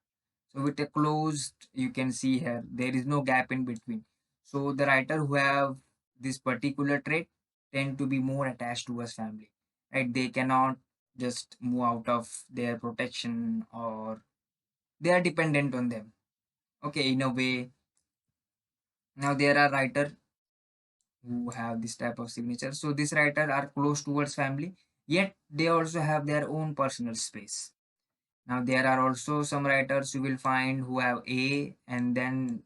So with a closed, you can see here, there is no gap in between. So the writer who have this particular trait tend to be more attached to his family, right? They cannot just move out of their protection, or they are dependent on them. Okay, in a way. Now there are writer who have this type of signature. So these writer are close towards family, yet they also have their own personal space. Now there are also some writers you will find who have A and then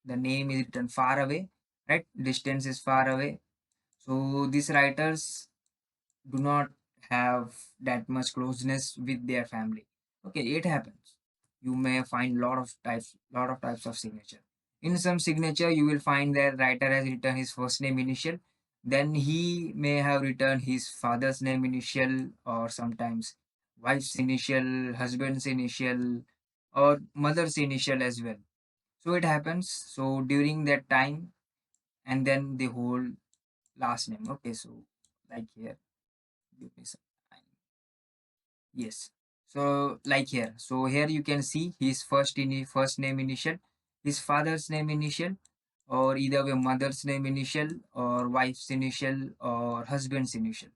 the name is written far away, right? Distance is far away. So these writers do not have that much closeness with their family. Okay, it happens. You may find lot of types of signature. In some signature, you will find that writer has written his first name initial, then he may have written his father's name initial, or sometimes wife's initial, husband's initial, or mother's initial as well. So it happens. So during that time, and then the whole last name. Okay, so like here, give me some time. Yes. So like here. So here you can see his first name initial, his father's name initial, or either way mother's name initial, or wife's initial, or husband's initial.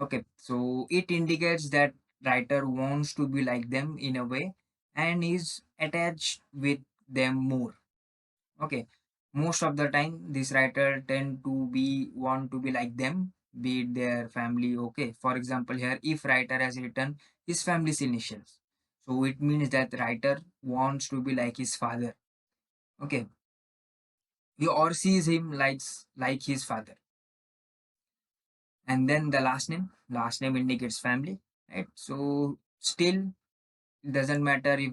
Okay. So it indicates that writer wants to be like them in a way and is attached with them more. Okay, most of the time this writer tend to be want to be like them, be it their family. Okay, for example here, if writer has written his family's initials, so it means that writer wants to be like his father. Okay, he or sees him like his father. And then the last name indicates family, right? So still it doesn't matter if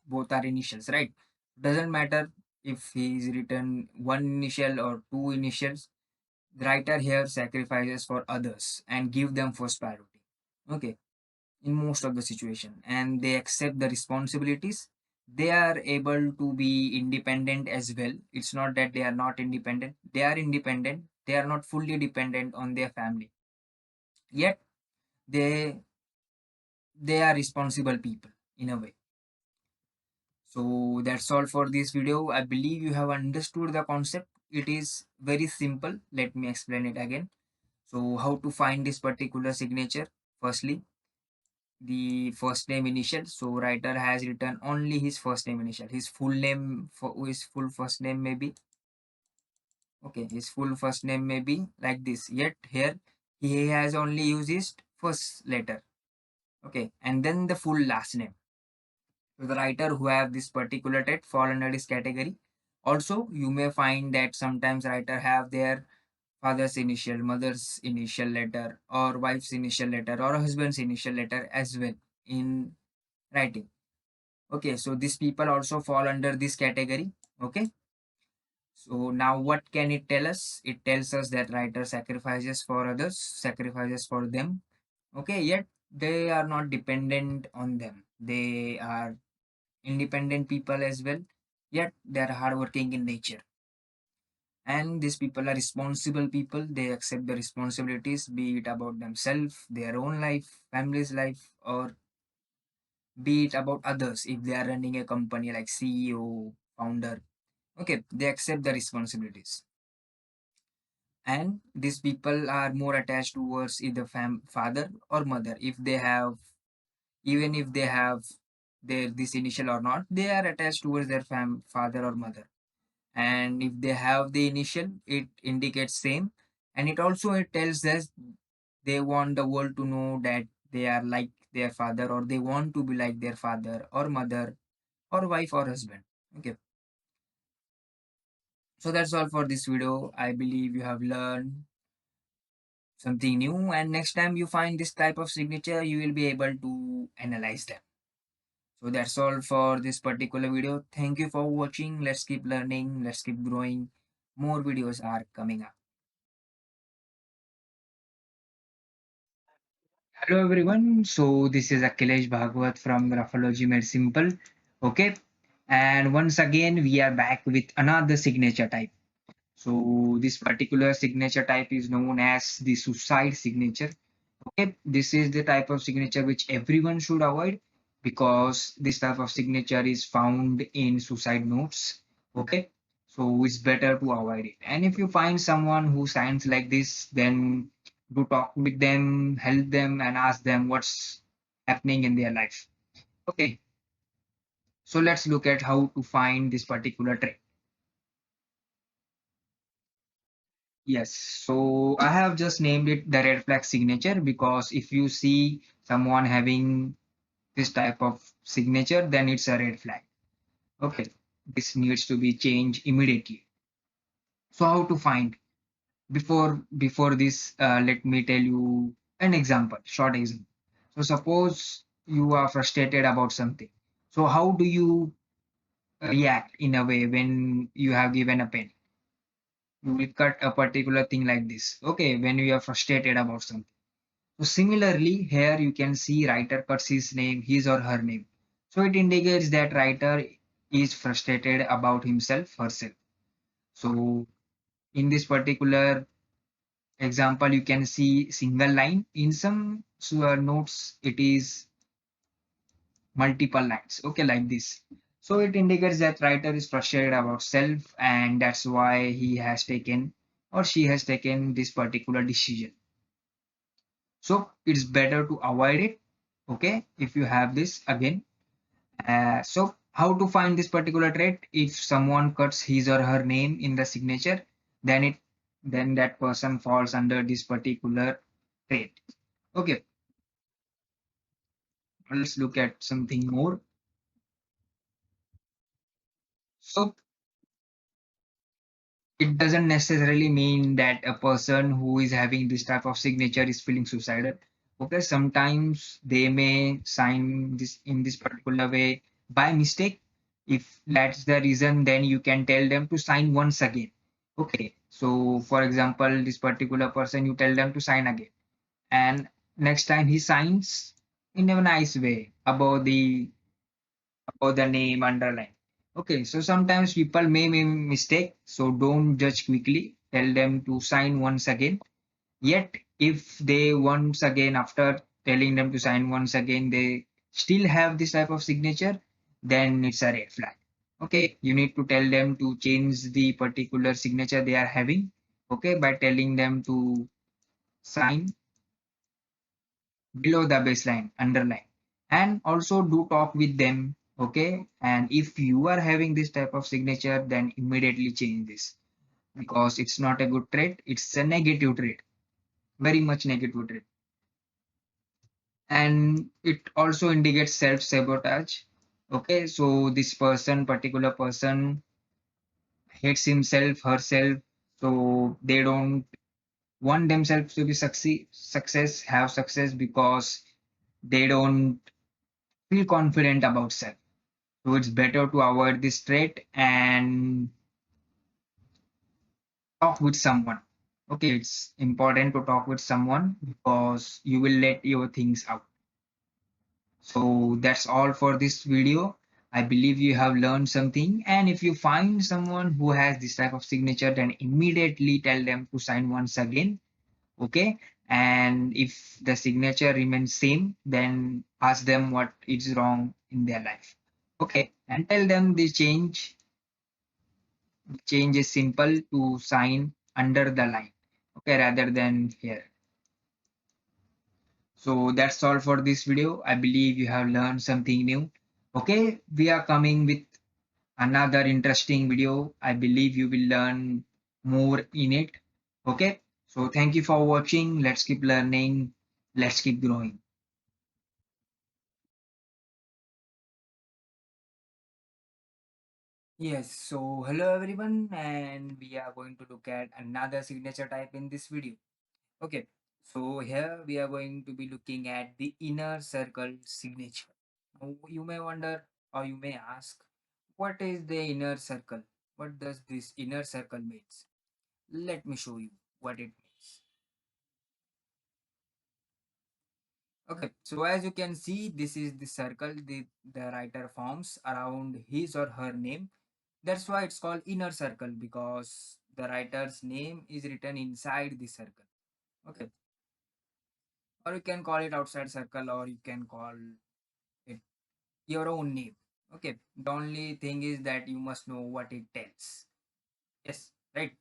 both are initials, right? Doesn't matter if he's written one initial or two initials. The writer here sacrifices for others and give them first priority. Okay, in most of the situation, and they accept the responsibilities. They are able to be independent as well. It's not that they are not independent. They are independent. They are not fully dependent on their family. Yet they they are responsible people in a way. So that's all for this video. I believe you have understood the concept. It is very simple. Let me explain it again. So how to find this particular signature? Firstly, the first name initial. So writer has written only his first name initial. His full name, for his full first name may be, okay, his full first name may be like this. Yet here he has only used his first letter. Okay, and then the full last name. So the writer who have this particular trait fall under this category. Also, you may find that sometimes writer have their father's initial, mother's initial letter, or wife's initial letter, or husband's initial letter as well in writing. Okay, so these people also fall under this category. Okay, so now what can it tell us? It tells us that writer sacrifices for others, sacrifices for them. Okay, yet they are not dependent on them. They are independent people as well, yet they are hardworking in nature. And these people are responsible people. They accept the responsibilities, be it about themselves, their own life, family's life, or be it about others. If they are running a company like CEO, founder, okay, they accept the responsibilities. And these people are more attached towards either father or mother. If they have, even if they have their this initial or not, they are attached towards their father or mother. And if they have the initial, it indicates same. And it also it tells us they want the world to know that they are like their father, or they want to be like their father or mother or wife or husband. Okay, so that's all for this video. I believe you have learned something new, and next time you find this type of signature, you will be able to analyze them. So that's all for this particular video. Thank you for watching. Let's keep learning, let's keep growing. More videos are coming up. Hello everyone. So this is Akhilesh Bhagwat from Graphology Made Simple. Okay. And once again we are back with another signature type. So this particular signature type is known as the suicide signature. Okay, this is the type of signature which everyone should avoid, because this type of signature is found in suicide notes. Okay, so it's better to avoid it. And if you find someone who signs like this, then do talk with them, help them, and ask them what's happening in their life. Okay, so let's look at how to find this particular trait. Yes, so I have just named it the red flag signature, because if you see someone having this type of signature, then it's a red flag. Okay, this needs to be changed immediately. So how to find? Before this, let me tell you an example, short example. So suppose you are frustrated about something. So how do you react in a way when you have given a pen? You will cut a particular thing like this. Okay, when you are frustrated about something. So similarly, here you can see writer cuts his name, his or her name. So it indicates that writer is frustrated about himself, herself. So in this particular example, you can see single line. In some notes, it is multiple lines. Okay, like this. So it indicates that writer is frustrated about self, and that's why he has taken or she has taken this particular decision. So it's better to avoid it. Okay, if you have this again. So how to find this particular trait? If someone cuts his or her name in the signature, then that person falls under this particular trait. Okay, let's look at something more. So it doesn't necessarily mean that a person who is having this type of signature is feeling suicidal. Okay, sometimes they may sign this in this particular way by mistake. If that's the reason, then you can tell them to sign once again. Okay, so for example, this particular person, you tell them to sign again, and next time he signs in a nice way about the name underline. Okay, so sometimes people may make mistake, so don't judge quickly. Tell them to sign once again. Yet, if they once again, after telling them to sign once again, they still have this type of signature, then it's a red flag. Okay, you need to tell them to change the particular signature they are having. Okay, by telling them to sign below the baseline, underline. And also do talk with them. Okay, and if you are having this type of signature, then immediately change this, because it's not a good trait, it's a negative trait, very much negative trait. And it also indicates self-sabotage. Okay, so this particular person hates himself, herself, so they don't want themselves to be have success, because they don't feel confident about self. So it's better to avoid this trait and talk with someone. Okay, it's important to talk with someone, because you will let your things out. So that's all for this video. I believe you have learned something. And if you find someone who has this type of signature, then immediately tell them to sign once again. Okay. And if the signature remains same, then ask them what is wrong in their life. Okay. And tell them the change is simple to sign under the line. Okay, rather than here. So that's all for this video. I believe you have learned something new. Okay, we are coming with another interesting video. I believe you will learn more in it. Okay, so thank you for watching. Let's keep learning. Let's keep growing. Yes, so hello everyone, and we are going to look at another signature type in this video. Okay, so here we are going to be looking at the inner circle signature. Now, you may wonder or you may ask, what is the inner circle? What does this inner circle means? Let me show you what it means. Okay, so as you can see, this is the circle the writer forms around his or her name. That's why it's called inner circle because the writer's name is written inside the circle. Okay, or you can call it outside circle or you can call it your own name. Okay, the only thing is that you must know what it tells. Yes, right.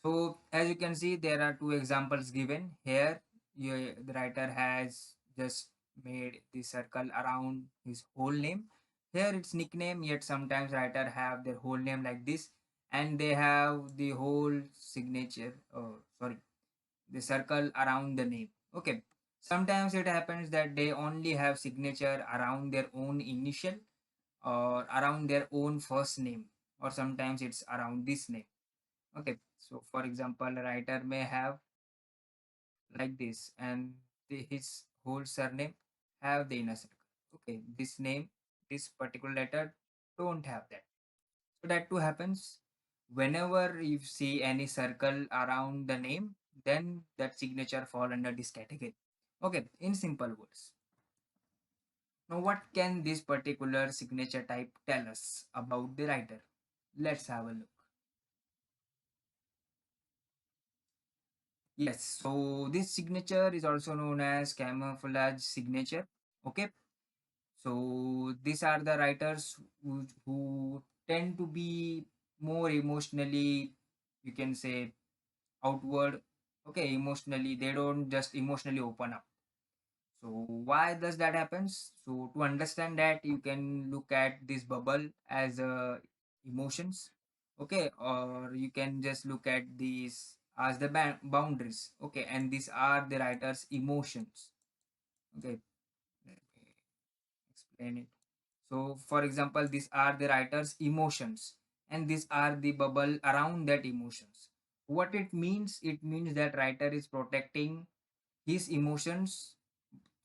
So as you can see, there are two examples given here. The writer has just made the circle around his whole name. Here it's nickname, yet sometimes writer have their whole name like this, and they have the whole signature. Sorry, the circle around the name. Okay. Sometimes it happens that they only have signature around their own initial or around their own first name, or sometimes it's around this name. Okay, so for example, a writer may have like this, and his whole surname have the inner circle. Okay, this name, this particular letter don't have that. So that too happens whenever you see any circle around the name, then that signature fall under this category. Okay, in simple words. Now, what can this particular signature type tell us about the writer? Let's have a look. Yes, so this signature is also known as camouflage signature. Okay, so these are the writers who tend to be more emotionally, you can say, outward. Okay, emotionally, they don't just emotionally open up. So why does that happens? So to understand that, you can look at this bubble as emotions. Okay, or you can just look at these as the boundaries. Okay, and these are the writer's emotions. Okay, let me explain it. So for example, these are the writer's emotions, and these are the bubble around that emotions. What it means? It means that writer is protecting his emotions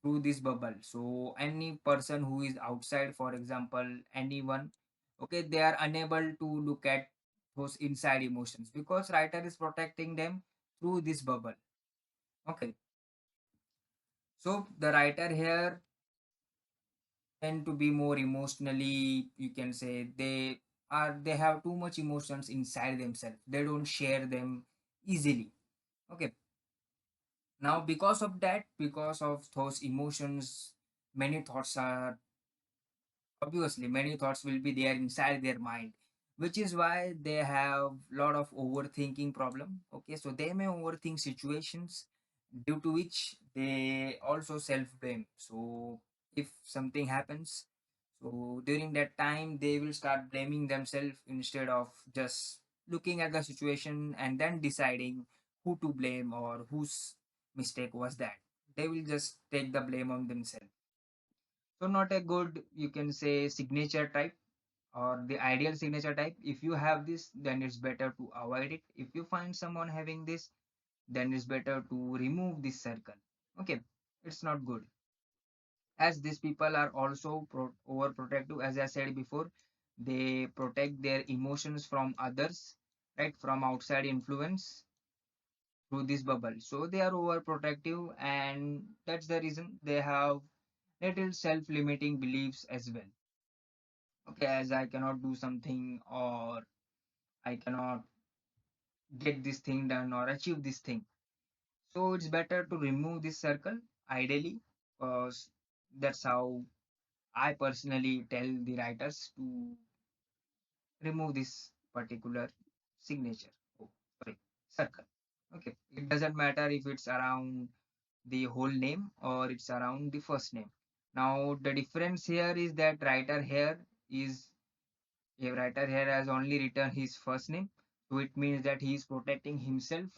through this bubble. So any person who is outside, for example, anyone, okay, they are unable to look at those inside emotions because writer is protecting them through this bubble. Okay, so the writer here tend to be more emotionally, you can say, they have too much emotions inside themselves, they don't share them easily. Okay, now because of that, because of those emotions, many thoughts are obviously many thoughts will be there inside their mind, which is why they have lot of overthinking problem. Okay, so they may overthink situations, due to which they also self blame. So if something happens, so during that time they will start blaming themselves instead of just looking at the situation and then deciding who to blame or whose mistake was that. They will just take the blame on themselves. So not a good, you can say, signature type or the ideal signature type. If you have this, then it's better to avoid it. If you find someone having this, then it's better to remove this circle. Okay, it's not good. As these people are also overprotective, as I said before, they protect their emotions from others, right, from outside influence through this bubble. So they are overprotective, and that's the reason they have little self-limiting beliefs as well. Okay, as I cannot do something, or I cannot get this thing done or achieve this thing. So it's better to remove this circle ideally, because that's how I personally tell the writers to remove this particular signature. Oh, sorry, circle. Okay, it doesn't matter if it's around the whole name or it's around the first name. Now the difference here is that is writer here has only written his first name, so it means that he is protecting himself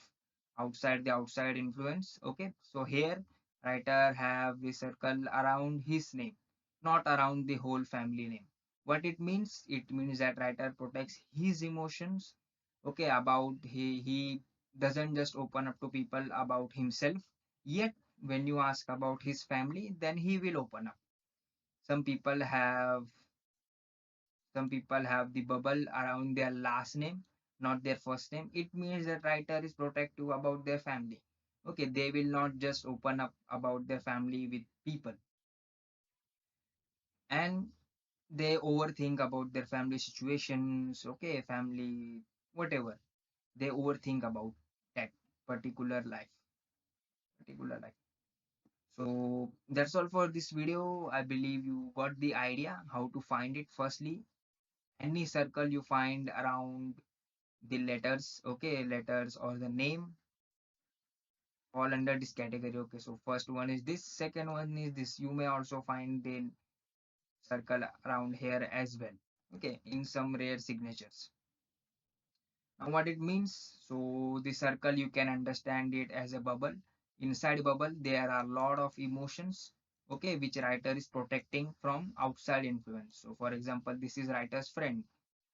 outside the outside influence. Okay, so here writer have the circle around his name, not around the whole family name. What it means? It means that writer protects his emotions. Okay, about he doesn't just open up to people about himself. Yet when you ask about his family, then he will open up. Some people have some people have the bubble around their last name, not their first name. It means that writer is protective about their family. Okay, they will not just open up about their family with people, and they overthink about their family situations. Okay, family, whatever. They overthink about that particular life, particular life. So that's all for this video. I believe you got the idea how to find it. Firstly, any circle you find around the letters, okay, letters or the name fall under this category. Okay, so first one is this, second one is this. You may also find the circle around here as well, okay, in some rare signatures. Now what it means, so the circle, you can understand it as a bubble. Inside bubble there are a lot of emotions, okay, which writer is protecting from outside influence. So for example, this is writer's friend,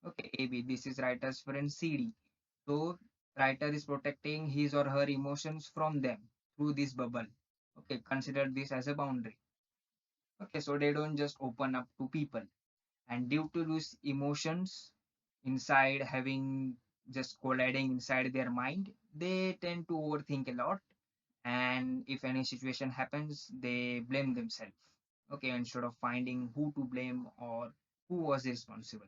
okay, AB, this is writer's friend CD. So writer is protecting his or her emotions from them through this bubble. Okay, consider this as a boundary. Okay, so they don't just open up to people. And due to these emotions inside having just colliding inside their mind, they tend to overthink a lot. And if any situation happens, they blame themselves. Okay, instead of finding who to blame or who was responsible.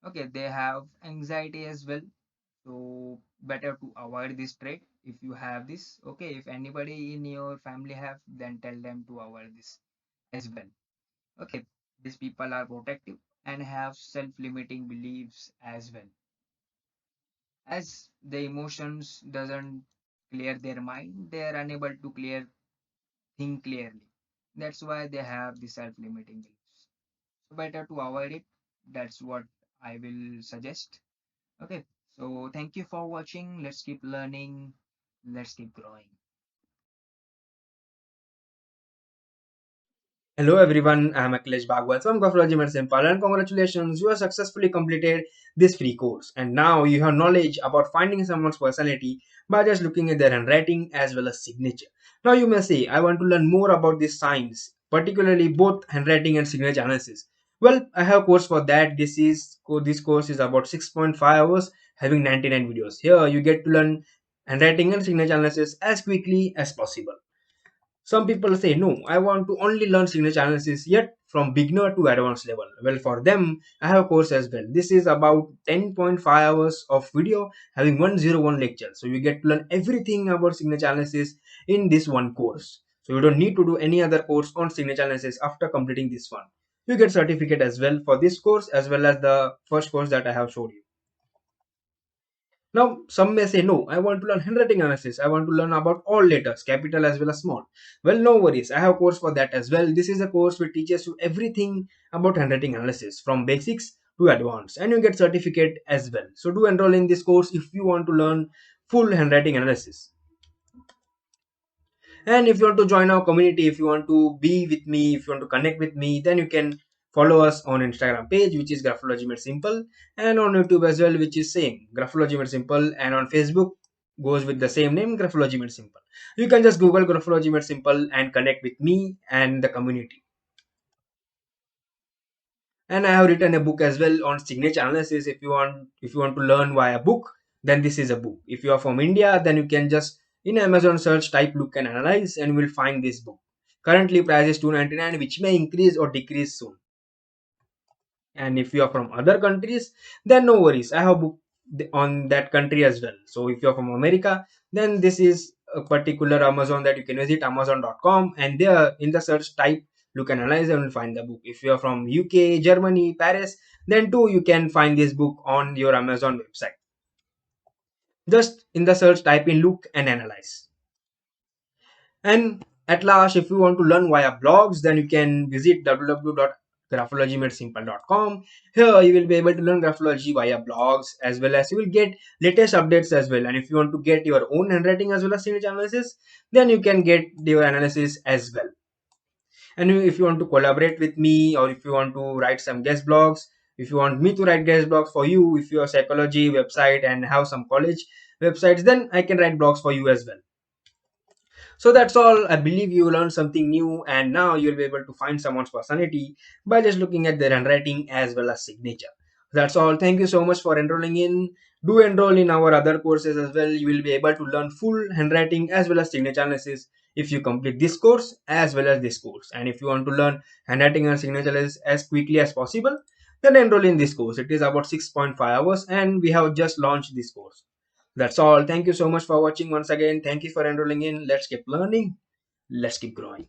Okay, they have anxiety as well. So better to avoid this trait if you have this. Okay, if anybody in your family have, then tell them to avoid this as well. Okay, these people are protective and have self-limiting beliefs as well, as the emotions doesn't clear their mind, they are unable to think clearly. That's why they have the self-limiting beliefs. So better to avoid it. That's what I will suggest. Okay, so thank you for watching. Let's keep learning. Let's keep growing. Hello everyone, I am Akhilesh Bhagwat from Graphologymadesimple, and congratulations, you have successfully completed this free course. And now you have knowledge about finding someone's personality by just looking at their handwriting as well as signature. Now you may say, I want to learn more about this science, particularly both handwriting and signature analysis. Well, I have a course for that. This course is about 6.5 hours, having 99 videos. Here you get to learn handwriting and signature analysis as quickly as possible. Some people say, no, I want to only learn signature analysis, yet from beginner to advanced level. Well, for them, I have a course as well. This is about 10.5 hours of video having 101 lectures. So you get to learn everything about signature analysis in this one course. So you don't need to do any other course on signature analysis after completing this one. You get certificate as well for this course as well as the first course that I have showed you. Now, some may say, no, I want to learn handwriting analysis. I want to learn about all letters, capital as well as small. Well, no worries. I have a course for that as well. This is a course which teaches you everything about handwriting analysis from basics to advanced, and you get certificate as well. So do enroll in this course if you want to learn full handwriting analysis. And if you want to join our community, if you want to be with me, if you want to connect with me, then you can follow us on Instagram page, which is Graphology Made Simple, and on YouTube as well, which is same Graphology Made Simple, and on Facebook goes with the same name, Graphology Made Simple. You can just Google Graphology Made Simple and connect with me and the community. And I have written a book as well on signature analysis. If you want to learn via book, then this is a book. If you are from India, then you can just in Amazon search type look and analyze and you will find this book. Currently price is 299, which may increase or decrease soon. And if you are from other countries, then no worries, I have booked on that country as well. So if you're from America, then this is a particular Amazon that you can visit, amazon.com, and there in the search type you can analyze and find the book. If you're from UK, Germany, Paris, then too you can find this book on your Amazon website. Just in the search type in look and analyze. And at last, if you want to learn via blogs, then you can visit www.graphologymadesimple.com. Here you will be able to learn graphology via blogs, as well as you will get latest updates as well. And if you want to get your own handwriting as well as signature analysis, then you can get your analysis as well. And if you want to collaborate with me, or if you want to write some guest blogs, if you want me to write guest blogs for you, if you're a psychology website and have some college websites, then I can write blogs for you as well. So that's all. I believe you learned something new, and now you'll be able to find someone's personality by just looking at their handwriting as well as signature. That's all. Thank you so much for enrolling in. Do enroll in our other courses as well. You will be able to learn full handwriting as well as signature analysis if you complete this course as well as this course. And if you want to learn handwriting and signature analysis as quickly as possible, then enroll in this course. It is about 6.5 hours, and we have just launched this course. That's all. Thank you so much for watching once again. Thank you for enrolling in. Let's keep learning. Let's keep growing.